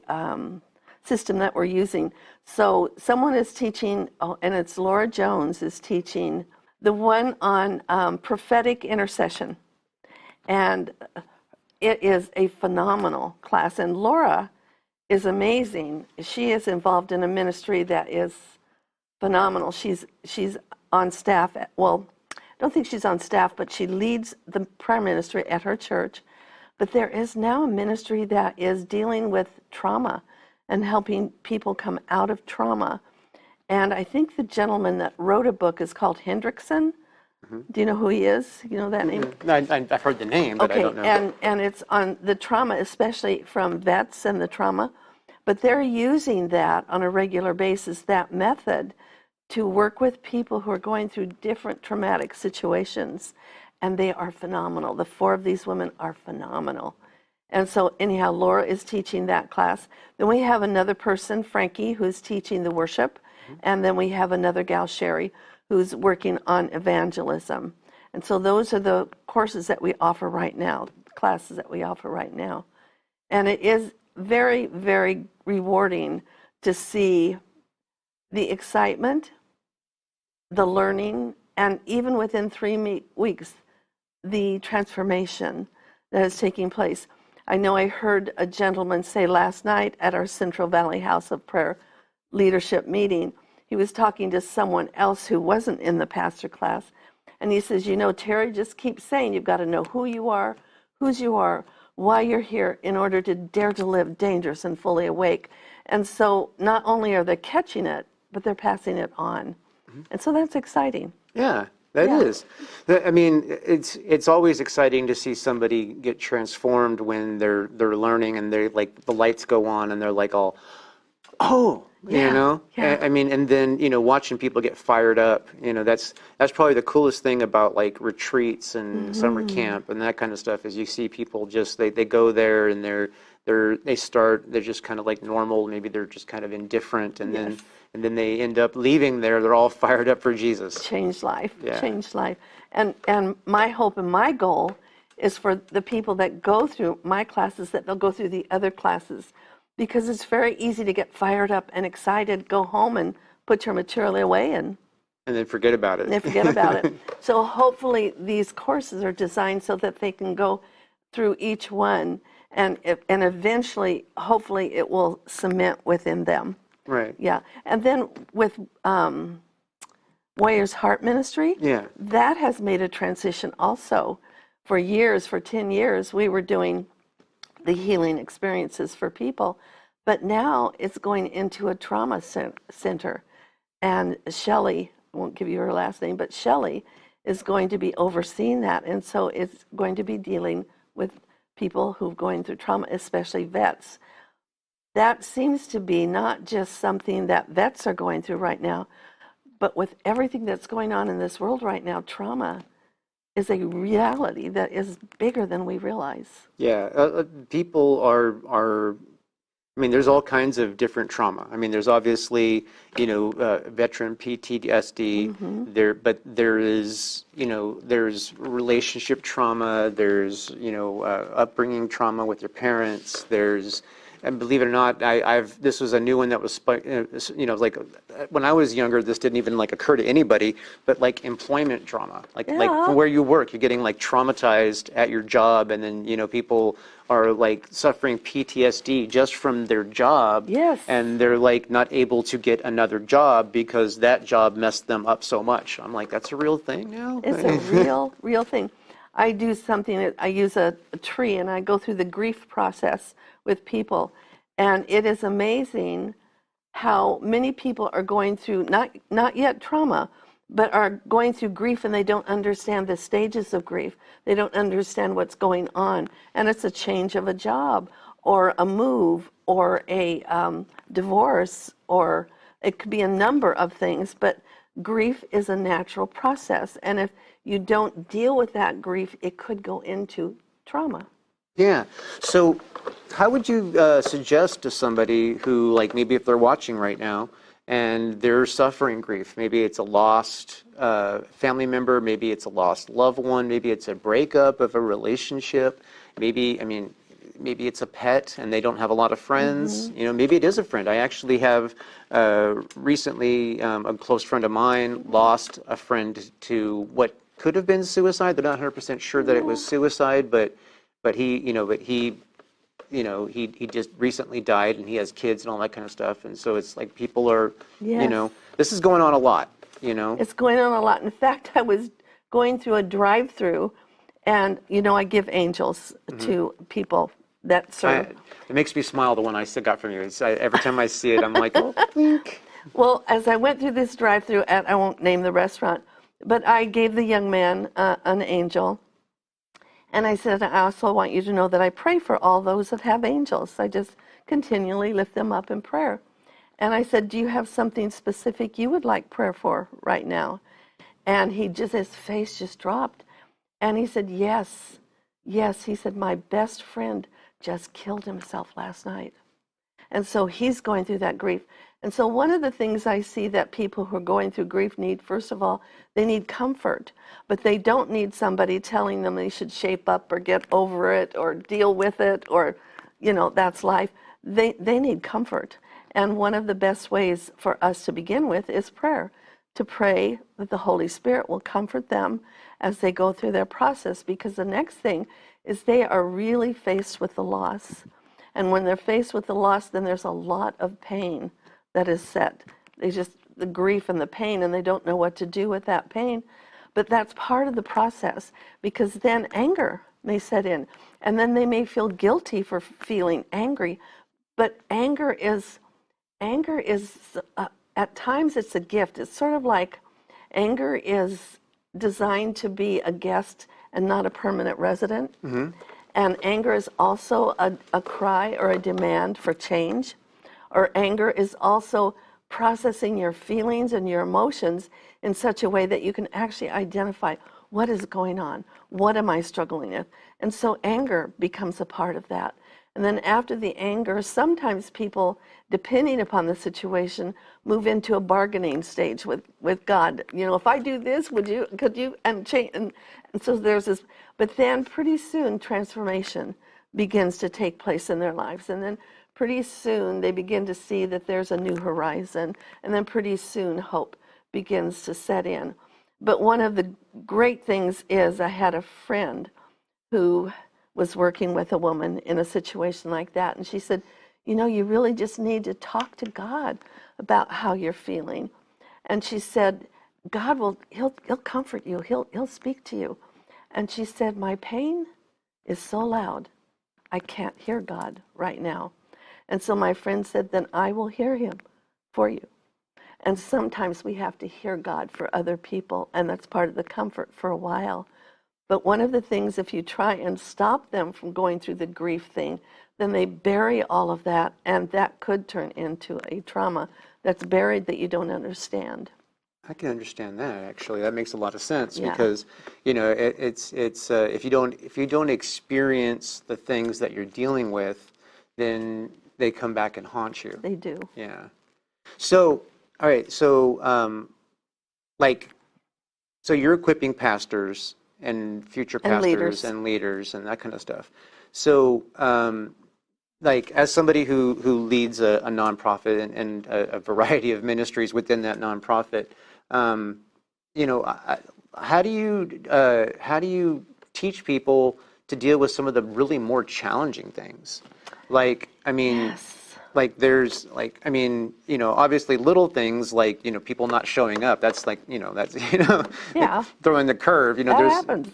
system that we're using. So someone is teaching, and it's Laura Jones is teaching the one on prophetic intercession. And it is a phenomenal class. And Laura is amazing. She is involved in a ministry that is phenomenal. She's on staff well, I don't think she's on staff, but she leads the prayer ministry at her church. But there is now a ministry that is dealing with trauma and helping people come out of trauma. And I think the gentleman that wrote a book is called Hendrickson. Do you know who he is? You know that name? I've heard the name, but I don't know. And it's on the trauma, especially from vets and the trauma. But they're using that on a regular basis, that method, to work with people who are going through different traumatic situations. And they are phenomenal. The 4 of these women are phenomenal. And so anyhow, Laura is teaching that class. Then we have another person, Frankie, who's teaching the worship. And then we have another gal, Sherry, who's working on evangelism. And so those are the courses that we offer right now, classes that we offer right now. And it is very, very rewarding to see the excitement, the learning, and even within 3 weeks, the transformation that is taking place. I know I heard a gentleman say last night at our Central Valley House of Prayer leadership meeting, he was talking to someone else who wasn't in the pastor class, and he says, you know, Terrie just keeps saying you've got to know who you are, whose you are, why you're here, in order to dare to live dangerous and fully awake. And so not only are they catching it, but they're passing it on. And so that's exciting. Yeah, that is. I mean, it's always exciting to see somebody get transformed when they're learning and they're like, the lights go on and they're like all, oh, you know? Yeah. I mean, and then, you know, watching people get fired up, you know, that's probably the coolest thing about like retreats and summer camp and that kind of stuff is you see people just, they go there and they're just kind of like normal, maybe they're just kind of indifferent, and then they end up leaving there, they're all fired up for Jesus. Changed life, changed life. And my hope and my goal is for the people that go through my classes, that they'll go through the other classes, because it's very easy to get fired up and excited, go home and put your material away and then forget about it. And forget about it. So hopefully these courses are designed so that they can go through each one, and eventually, hopefully, it will cement within them. Right. Yeah. And then with Warrior's Heart Ministry, that has made a transition also. For years, for 10 years, we were doing the healing experiences for people, but now it's going into a trauma center. And Shelley, I won't give you her last name, but Shelley is going to be overseeing that. And so it's going to be dealing with people who're going through trauma, especially vets. That seems to be not just something that vets are going through right now, but with everything that's going on in this world right now, trauma is a reality that is bigger than we realize. Yeah, people are. I mean, there's all kinds of different trauma. I mean, there's obviously, you know, veteran PTSD. But there is, you know, there's relationship trauma. There's, you know, upbringing trauma with your parents. There's, and believe it or not, this was a new one that was, you know, like when I was younger, this didn't even like occur to anybody, but like employment trauma, like where you work, you're getting like traumatized at your job, and then, you know, people are like suffering PTSD just from their job, and they're like not able to get another job because that job messed them up so much. I'm like, that's a real thing now? It's a real thing. I do something that I use a tree, and I go through the grief process with people, and it is amazing how many people are going through not yet trauma, but are going through grief, and they don't understand the stages of grief. They don't understand what's going on, and it's a change of a job or a move or a divorce, or it could be a number of things, but grief is a natural process, and if you don't deal with that grief, it could go into trauma. Yeah. So how would you suggest to somebody who, like, maybe if they're watching right now and they're suffering grief. Maybe it's a lost family member, maybe it's a lost loved one, maybe it's a breakup of a relationship, maybe it's a pet and they don't have a lot of friends. You know, maybe it is a friend. I actually have recently a close friend of mine lost a friend to what could have been suicide. They're not 100% sure that it was suicide, but he just recently died, and he has kids and all that kind of stuff. And so it's like people are, this is going on a lot, It's going on a lot. In fact, I was going through a drive-through, and, I give angels to people that serve. It makes me smile, the one I got from you. Every time I see it, I'm like, oh, blink. Well, as I went through this drive-through at, I won't name the restaurant, but I gave the young man an angel. And I said, I also want you to know that I pray for all those that have angels. I just continually lift them up in prayer. And I said, do you have something specific you would like prayer for right now? And his face just dropped. And he said, yes. He said, my best friend just killed himself last night. And so he's going through that grief. And so one of the things I see that people who are going through grief need, first of all, they need comfort, but they don't need somebody telling them they should shape up or get over it or deal with it or, that's life. They need comfort. And one of the best ways for us to begin with is prayer, to pray that the Holy Spirit will comfort them as they go through their process, because the next thing is they are really faced with the loss. And when they're faced with the loss, then there's a lot of pain that is set. The grief and the pain, and they don't know what to do with that pain. But that's part of the process, because then anger may set in, and then they may feel guilty for feeling angry. But anger is at times it's a gift. It's sort of like anger is designed to be a guest and not a permanent resident. And anger is also a cry or a demand for change. Or anger is also processing your feelings and your emotions in such a way that you can actually identify what is going on, what am I struggling with. And so anger becomes a part of that. And then after the anger, sometimes people, depending upon the situation, move into a bargaining stage with God. If I do this, could you, and change, and so there's this, but then pretty soon transformation begins to take place in their lives. And then pretty soon they begin to see that there's a new horizon, and then pretty soon hope begins to set in. But one of the great things is I had a friend who was working with a woman in a situation like that, and she said, you really just need to talk to God about how you're feeling. And she said, God he'll comfort you, he'll speak to you. And she said, my pain is so loud, I can't hear God right now. And so my friend said, then I will hear him for you. And sometimes we have to hear God for other people, and that's part of the comfort for a while. But one of the things, if you try and stop them from going through the grief thing, then they bury all of that, and that could turn into a trauma that's buried that you don't understand. I can understand that, actually. That makes a lot of sense, because it's if you don't experience the things that you're dealing with, then they come back and haunt you. They do. Yeah. So, all right. So, so you're equipping pastors and future pastors and leaders and that kind of stuff. So, as somebody who leads a nonprofit and a variety of ministries within that nonprofit, how do you teach people to deal with some of the really more challenging things? There's obviously little things like, people not showing up. That's throwing the curve, that happens.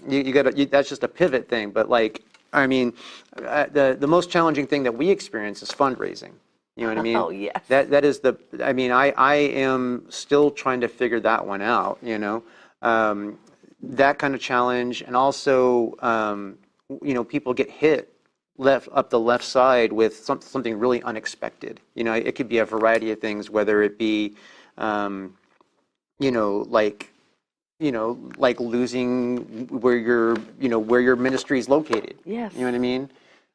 That's just a pivot thing. But the most challenging thing that we experience is fundraising. You know what I mean? Oh, yes. That is I am still trying to figure that one out, that kind of challenge. And also, people get hit up the left side with something really unexpected. It could be a variety of things, whether it be, losing where your ministry is located. Yes. You know what I mean?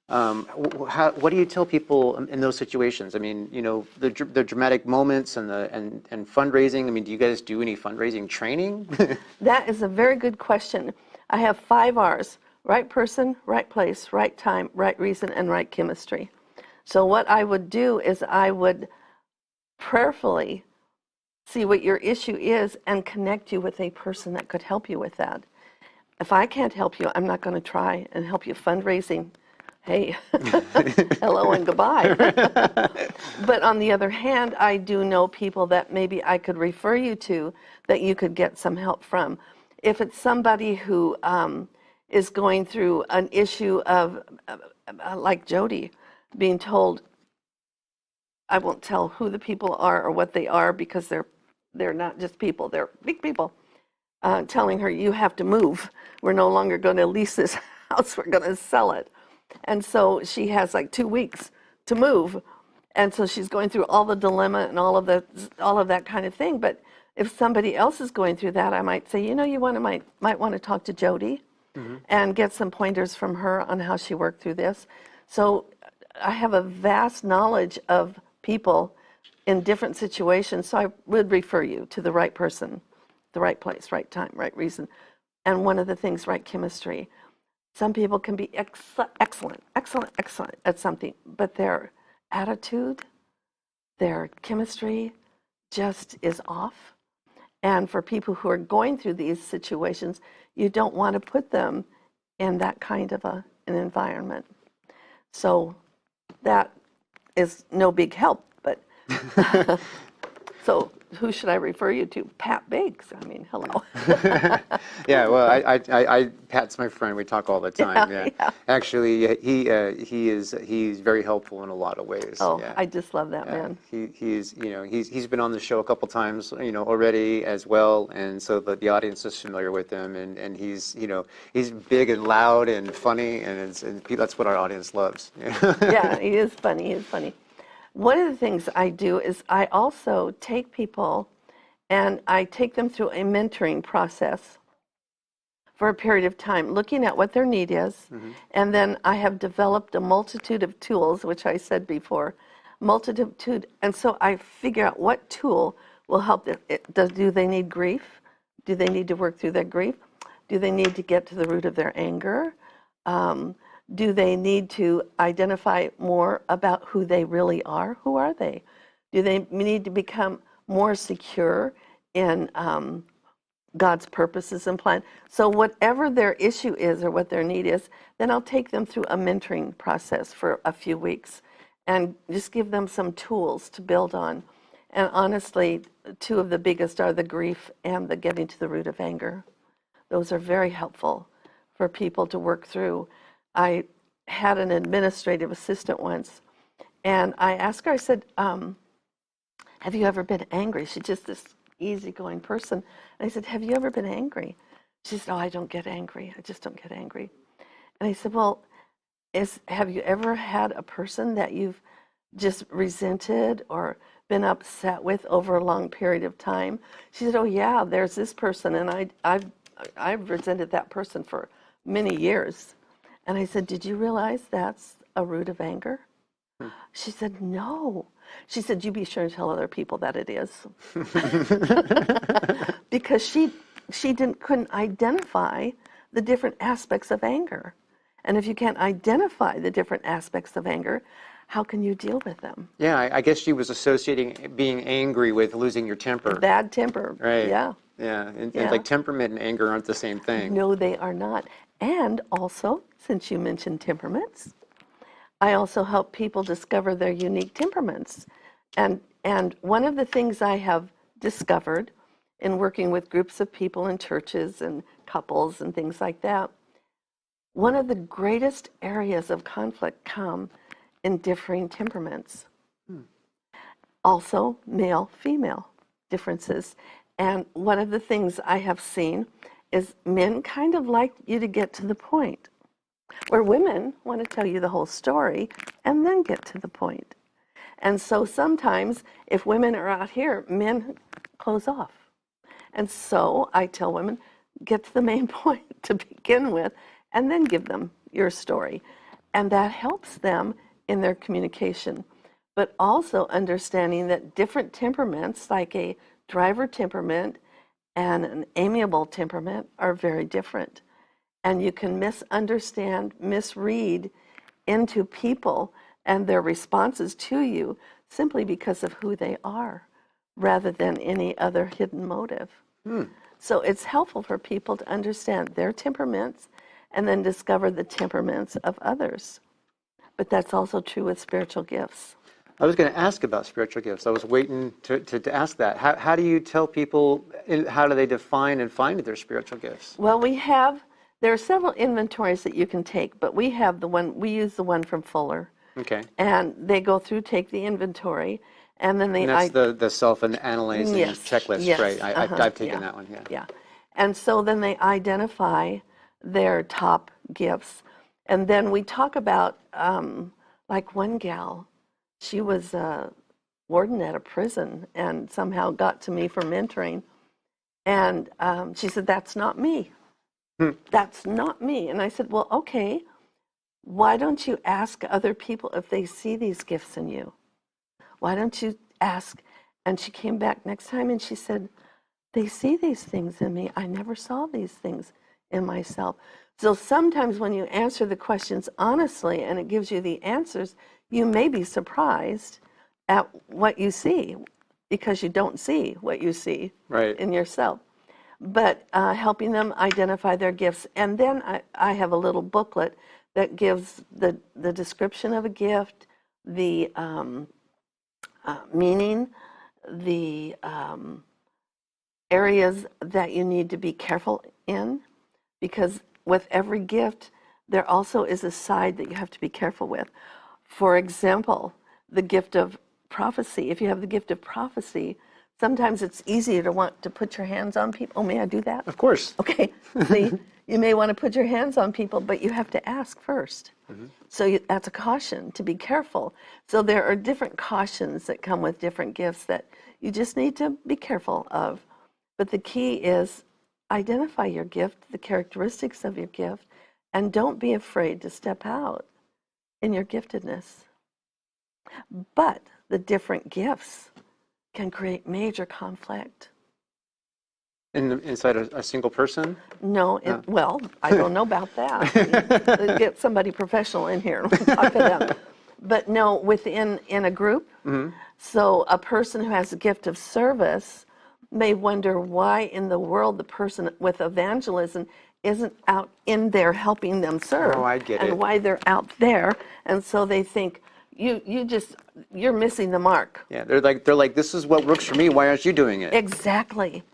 What do you tell people in those situations? I mean, you know, the dramatic moments and and fundraising. I mean, do you guys do any fundraising training? That is a very good question. I have 5 R's: right person, right place, right time, right reason, and right chemistry. So what I would do is I would prayerfully see what your issue is and connect you with a person that could help you with that. If I can't help you, I'm not going to try and help you fundraising. Hey, hello and goodbye. But on the other hand, I do know people that maybe I could refer you to that you could get some help from. If it's somebody who is going through an issue of, like Jody, being told, I won't tell who the people are or what they are because they're not just people, they're big people, telling her, you have to move. We're no longer going to lease this house, we're going to sell it. And so she has like 2 weeks to move. And so she's going through all the dilemma and all of that kind of thing. But if somebody else is going through that, I might say, you know, might want to talk to Jody and get some pointers from her on how she worked through this. So I have a vast knowledge of people in different situations. So I would refer you to the right person, the right place, right time, right reason. And one of the things, right chemistry. Some people can be excellent at something, but their attitude, their chemistry just is off. And for people who are going through these situations, you don't want to put them in that kind of an environment. So that is no big help, but so who should I refer you to? Pat Biggs. I mean, hello. Yeah, well, Pat's my friend. We talk all the time. Yeah. Actually, he's very helpful in a lot of ways. Oh, yeah. I just love that man. He's been on the show a couple times, you know, already as well, and so the audience is familiar with him, and he's big and loud and funny, and that's what our audience loves. Yeah, he is funny. He is funny. One of the things I do is I also take people and I take them through a mentoring process for a period of time, looking at what their need is. And then I have developed a multitude of tools, which I said before, multitude. And so I figure out what tool will help them. Do they need grief? Do they need to work through their grief? Do they need to get to the root of their anger? Do they need to identify more about who they really are? Who are they? Do they need to become more secure in God's purposes and plan? So whatever their issue is or what their need is, then I'll take them through a mentoring process for a few weeks and just give them some tools to build on. And honestly, 2 of the biggest are the grief and the getting to the root of anger. Those are very helpful for people to work through. I had an administrative assistant once, and I asked her, I said, have you ever been angry? She's just this easygoing person. And I said, have you ever been angry? She said, oh, I don't get angry. I just don't get angry. And I said, well, have you ever had a person that you've just resented or been upset with over a long period of time? She said, oh, yeah, there's this person, and I've resented that person for many years. And I said, did you realize that's a root of anger? She said, no. She said, you be sure to tell other people that it is. Because she couldn't identify the different aspects of anger. And if you can't identify the different aspects of anger, how can you deal with them? Yeah, I guess she was associating being angry with losing your temper. Bad temper. Right. Yeah. Yeah, and like temperament and anger aren't the same thing. No, they are not. And also, since you mentioned temperaments, I also help people discover their unique temperaments. And one of the things I have discovered in working with groups of people in churches and couples and things like that, one of the greatest areas of conflict come in differing temperaments. Also, male-female differences. And one of the things I have seen is men kind of like you to get to the point, where women want to tell you the whole story and then get to the point. And so sometimes if women are out here, men close off. And so I tell women, get to the main point to begin with and then give them your story. And that helps them in their communication. But also understanding that different temperaments, like a driver temperament and an amiable temperament, are very different. And you can misunderstand, misread into people and their responses to you simply because of who they are, rather than any other hidden motive. So it's helpful for people to understand their temperaments and then discover the temperaments of others. But that's also true with spiritual gifts. I was going to ask about spiritual gifts. I was waiting to ask that. How do you tell people, how do they define and find their spiritual gifts? Well, there are several inventories that you can take, but we use the one from Fuller. Okay. And they go through, take the inventory, and then And that's the self-analyzing checklist, yes, right? I've taken that one, yeah. Yeah. And so then they identify their top gifts. And then we talk about, like one gal, she was a warden at a prison and somehow got to me for mentoring. And she said, "That's not me. That's not me." And I said, "Well, okay, why don't you ask other people if they see these gifts in you? Why don't you ask?" And she came back next time and she said, "They see these things in me. I never saw these things in myself." So sometimes when you answer the questions honestly and it gives you the answers, you may be surprised at what you see because you don't see what you see in yourself. But helping them identify their gifts. And then I have a little booklet that gives the description of a gift, the meaning, the areas that you need to be careful in, because with every gift, there also is a side that you have to be careful with. For example, the gift of prophecy. If you have the gift of prophecy, sometimes it's easier to want to put your hands on people. Oh, may I do that? Of course. Okay. See, you may want to put your hands on people, but you have to ask first. So that's a caution to be careful. So there are different cautions that come with different gifts that you just need to be careful of. But the key is identify your gift, the characteristics of your gift, and don't be afraid to step out in your giftedness. But the different gifts can create major conflict. Inside a single person? No, well, I don't know about that. Get somebody professional in here and we'll talk to them. But no, in a group. So a person who has a gift of service may wonder why in the world the person with evangelism isn't out in there helping them serve. Oh, I get it. And why they're out there. And so they think, you're missing the mark. Yeah, they're like, this is what works for me. Why aren't you doing it? Exactly.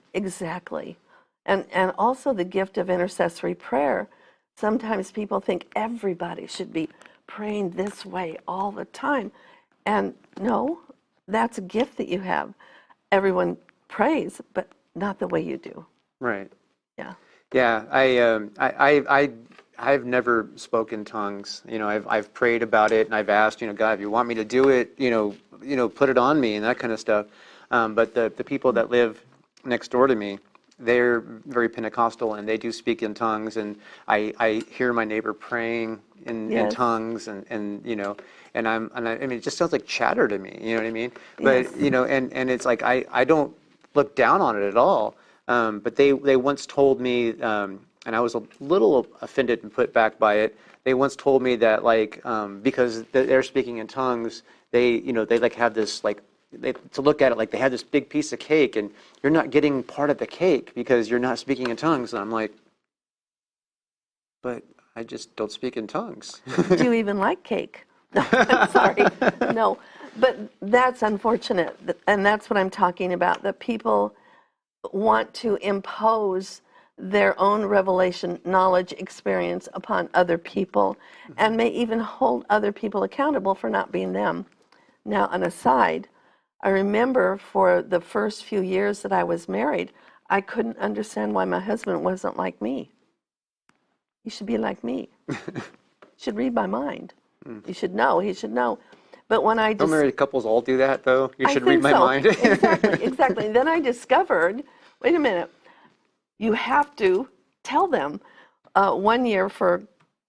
And also the gift of intercessory prayer. Sometimes people think everybody should be praying this way all the time. And no, that's a gift that you have. Everyone prays, but not the way you do. Right. Yeah. Yeah, I've never spoken tongues. You know, I've prayed about it and I've asked, God, if you want me to do it, put it on me and that kind of stuff. But the people that live next door to me, they're very Pentecostal and they do speak in tongues, and I hear my neighbor praying in tongues, and I mean, it just sounds like chatter to me. You know what I mean? But and it's like I don't look down on it at all. But they once told me, and I was a little offended and put back by it. They once told me that because they're speaking in tongues, they like have this to look at it like they had this big piece of cake, and you're not getting part of the cake because you're not speaking in tongues. And I'm like, but I just don't speak in tongues. Do you even like cake? No, I'm sorry. No, but that's unfortunate, and that's what I'm talking about. That people want to impose their own revelation, knowledge, experience upon other people, and may even hold other people accountable for not being them. Now, an aside, I remember for the first few years that I was married, I couldn't understand why my husband wasn't like me. He should be like me. He should read my mind. He should know. He should know. But when I Don't married couples all do that, though? You should read my mind. Exactly. And then I discovered, wait a minute, you have to tell them. 1 year for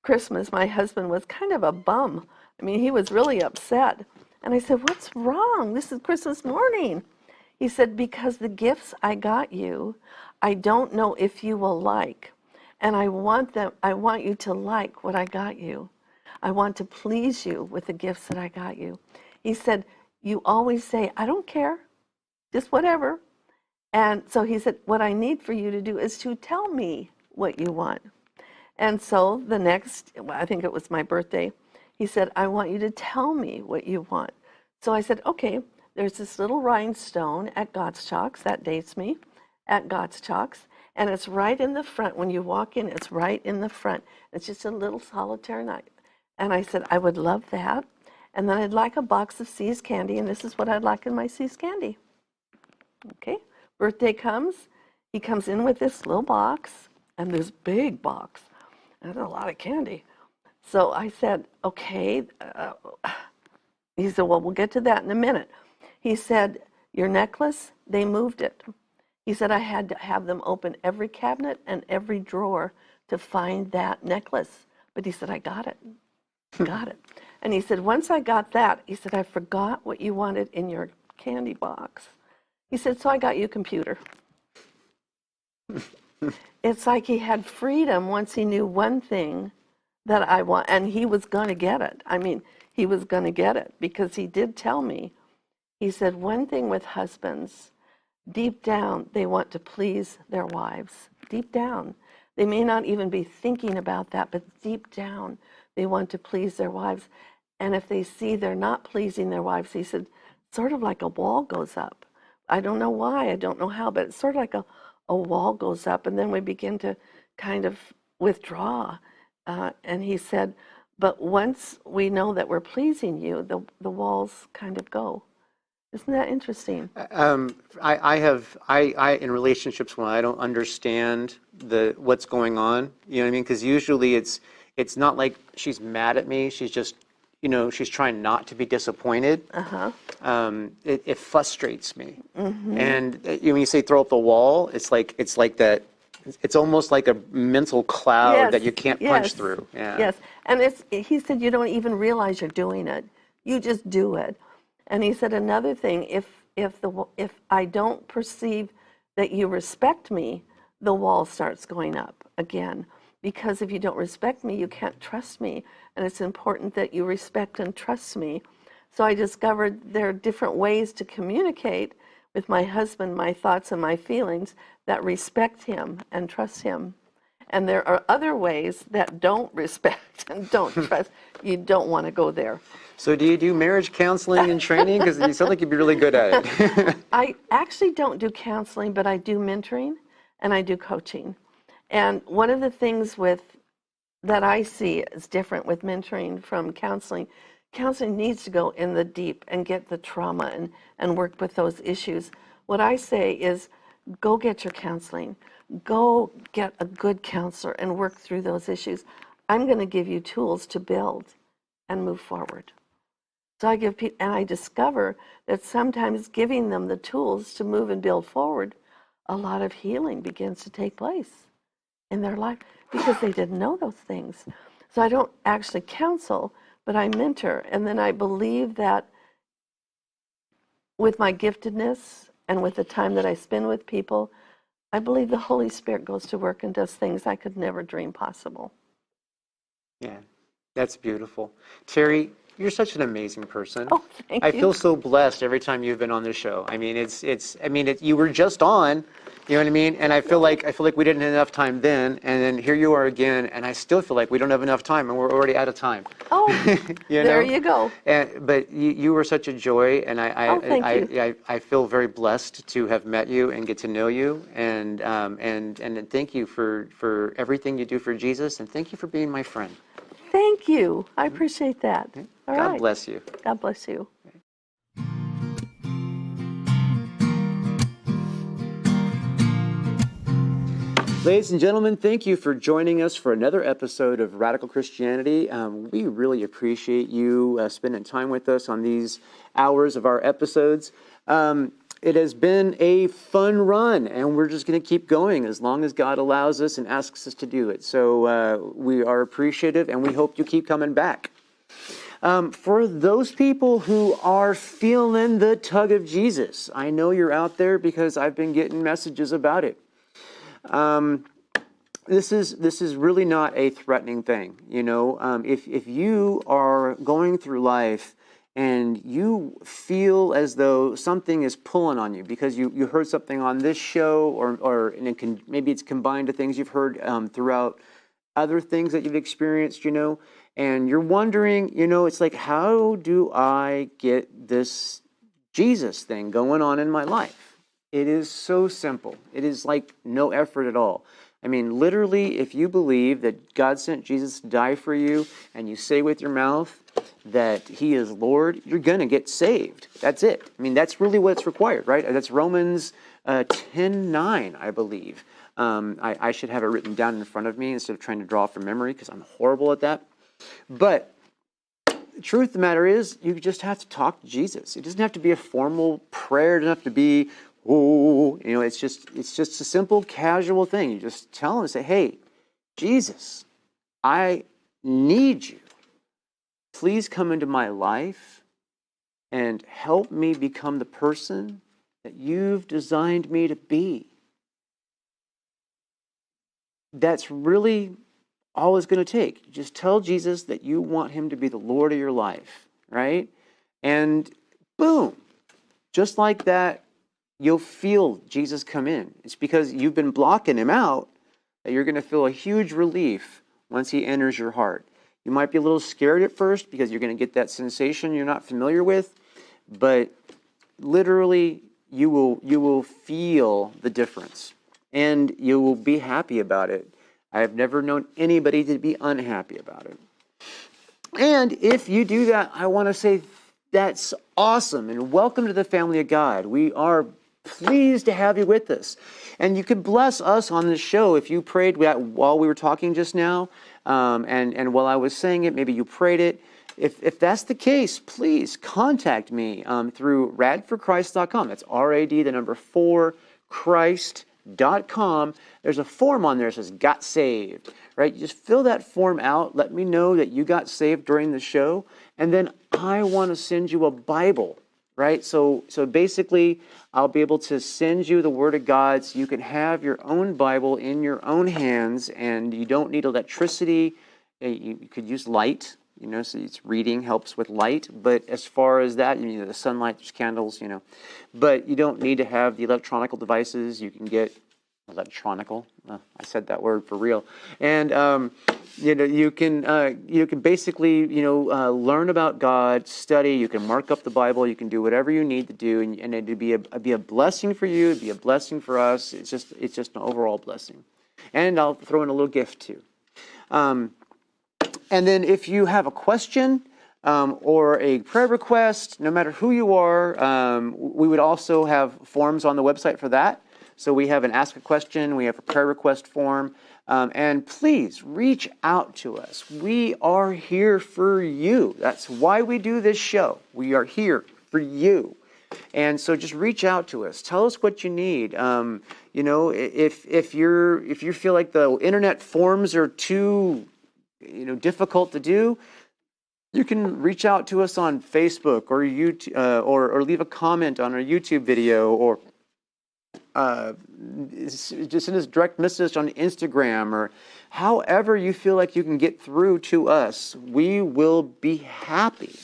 Christmas, my husband was kind of a bum. I mean, he was really upset. And I said, "What's wrong? This is Christmas morning." He said, "Because the gifts I got you, I don't know if you will like. And I want you to like what I got you. I want to please you with the gifts that I got you." He said, "You always say, 'I don't care, just whatever.'" And so he said, "What I need for you to do is to tell me what you want." And so the next, I think it was my birthday, he said, "I want you to tell me what you want." So I said, "Okay, there's this little rhinestone at God's Chalks," that dates me, at God's Chalks, and it's right in the front. When you walk in, it's right in the front. It's just a little solitary knife. And I said, "I would love that. And then I'd like a box of See's candy, and this is what I'd like in my See's candy." Okay, birthday comes. He comes in with this little box and this big box. That's a lot of candy. So I said, "Okay." He said, "Well, we'll get to that in a minute." He said, "Your necklace, they moved it." He said, "I had to have them open every cabinet and every drawer to find that necklace." But he said, "I got it. Got it." And he said, "Once I got that," he said, "I forgot what you wanted in your candy box." He said, "So I got you a computer." It's like he had freedom once he knew one thing that I want, and he was going to get it. I mean, he was going to get it because he did tell me. He said, "One thing with husbands, deep down, they want to please their wives. Deep down. They may not even be thinking about that, but deep down, they want to please their wives. And if they see they're not pleasing their wives," he said, "sort of like a wall goes up. I don't know why, I don't know how, but it's sort of like a wall goes up, and then we begin to kind of withdraw." And he said, "But once we know that we're pleasing you, the walls kind of go." Isn't that interesting? I in relationships when I don't understand what's going on, you know what I mean? Because usually it's not like she's mad at me. She's just, she's trying not to be disappointed. It frustrates me. And when you say throw up the wall, it's like that. It's almost like a mental cloud that you can't punch through. Yeah. Yes, and he said you don't even realize you're doing it. You just do it. And he said another thing, if I don't perceive that you respect me, the wall starts going up again. Because if you don't respect me, you can't trust me. And it's important that you respect and trust me. So I discovered there are different ways to communicate with my husband my thoughts and my feelings that respect him and trust him. And there are other ways that don't respect and don't trust. You don't want to go there. So do you do marriage counseling and training? Because you sound like you'd be really good at it. I actually don't do counseling, but I do mentoring and I do coaching. And one of the things that I see is different with mentoring from counseling. Counseling needs to go in the deep and get the trauma and work with those issues. What I say is go get your counseling. Go get a good counselor and work through those issues. I'm going to give you tools to build and move forward. So I give people, and I discover that sometimes giving them the tools to move and build forward, a lot of healing begins to take place in their life because they didn't know those things. So I don't actually counsel, but I mentor. And then I believe that with my giftedness and with the time that I spend with people, I believe the Holy Spirit goes to work and does things I could never dream possible. Yeah, that's beautiful. Terrie, you're such an amazing person. Oh, thank you. I feel so blessed every time you've been on this show. I mean, you were just on, you know what I mean? And I feel like we didn't have enough time then, and then here you are again, and I still feel like we don't have enough time, and we're already out of time. Oh, there you go. But you were such a joy, and thank you. I feel very blessed to have met you and get to know you, and thank you for everything you do for Jesus, and thank you for being my friend. Thank you. I appreciate that. All right. God bless you. God bless you. Ladies and gentlemen, thank you for joining us for another episode of Radical Christianity. We really appreciate you spending time with us on these hours of our episodes. it has been a fun run, and we're just going to keep going as long as God allows us and asks us to do it. So we are appreciative, and we hope you keep coming back. For those people who are feeling the tug of Jesus, I know you're out there because I've been getting messages about it. This is really not a threatening thing. If you are going through life and you feel as though something is pulling on you because you heard something on this show, or maybe it's combined to things you've heard throughout other things that you've experienced, and you're wondering, it's like, how do I get this Jesus thing going on in my life? It is so simple. It is like no effort at all. I mean, literally, if you believe that God sent Jesus to die for you and you say with your mouth that he is Lord, you're going to get saved. That's it. I mean, that's really what's required, right? That's Romans 10:9, I believe. I should have it written down in front of me instead of trying to draw from memory because I'm horrible at that. But the truth of the matter is, you just have to talk to Jesus. It doesn't have to be a formal prayer. It doesn't have to be, it's just a simple, casual thing. You just tell him, say, hey, Jesus, I need you. Please come into my life and help me become the person that you've designed me to be. That's really all it's going to take. Just tell Jesus that you want him to be the Lord of your life, right? And boom, just like that, you'll feel Jesus come in. It's because you've been blocking him out that you're going to feel a huge relief once he enters your heart. You might be a little scared at first because you're going to get that sensation you're not familiar with, but literally you will feel the difference and you will be happy about it. I have never known anybody to be unhappy about it. And if you do that, I want to say that's awesome and welcome to the family of God. We are pleased to have you with us. And you can bless us on this show if you prayed while we were talking just now. And while I was saying it, maybe you prayed it. If that's the case, please contact me through radforchrist.com. That's RAD 4Christ.com. There's a form on there that says got saved, right? You just fill that form out. Let me know that you got saved during the show. And then I want to send you a Bible, right? So basically, I'll be able to send you the Word of God so you can have your own Bible in your own hands, and you don't need electricity. You could use light, so it's reading helps with light. But as far as that, the sunlight, there's candles, But you don't need to have the electronical devices. You can get electronical. I said that word for real. And you can basically learn about God, study. You can mark up the Bible. You can do whatever you need to do, and it'd be a blessing for you. It'd be a blessing for us. It's just an overall blessing. And I'll throw in a little gift too. And then if you have a question or a prayer request, no matter who you are, we would also have forms on the website for that. So we have an Ask a Question, we have a prayer request form, and please reach out to us. We are here for you. That's why we do this show. We are here for you. And so just reach out to us. Tell us what you need. If you feel like the internet forms are too difficult to do, you can reach out to us on Facebook or YouTube, or leave a comment on our YouTube video, or just send us direct message on Instagram, or however you feel like you can get through to us. We will be happy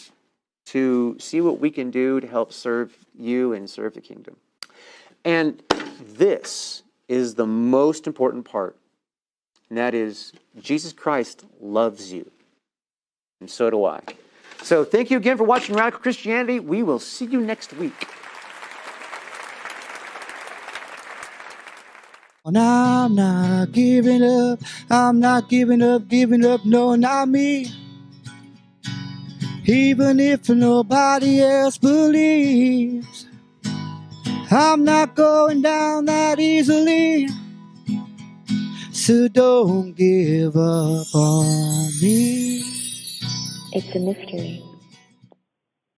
to see what we can do to help serve you and serve the kingdom. And this is the most important part, and that is Jesus Christ loves you, and so do I. So thank you again for watching Radical Christianity. We will see you next week. And I'm not giving up, I'm not giving up, no, not me. Even if nobody else believes, I'm not going down that easily. So don't give up on me. It's a mystery.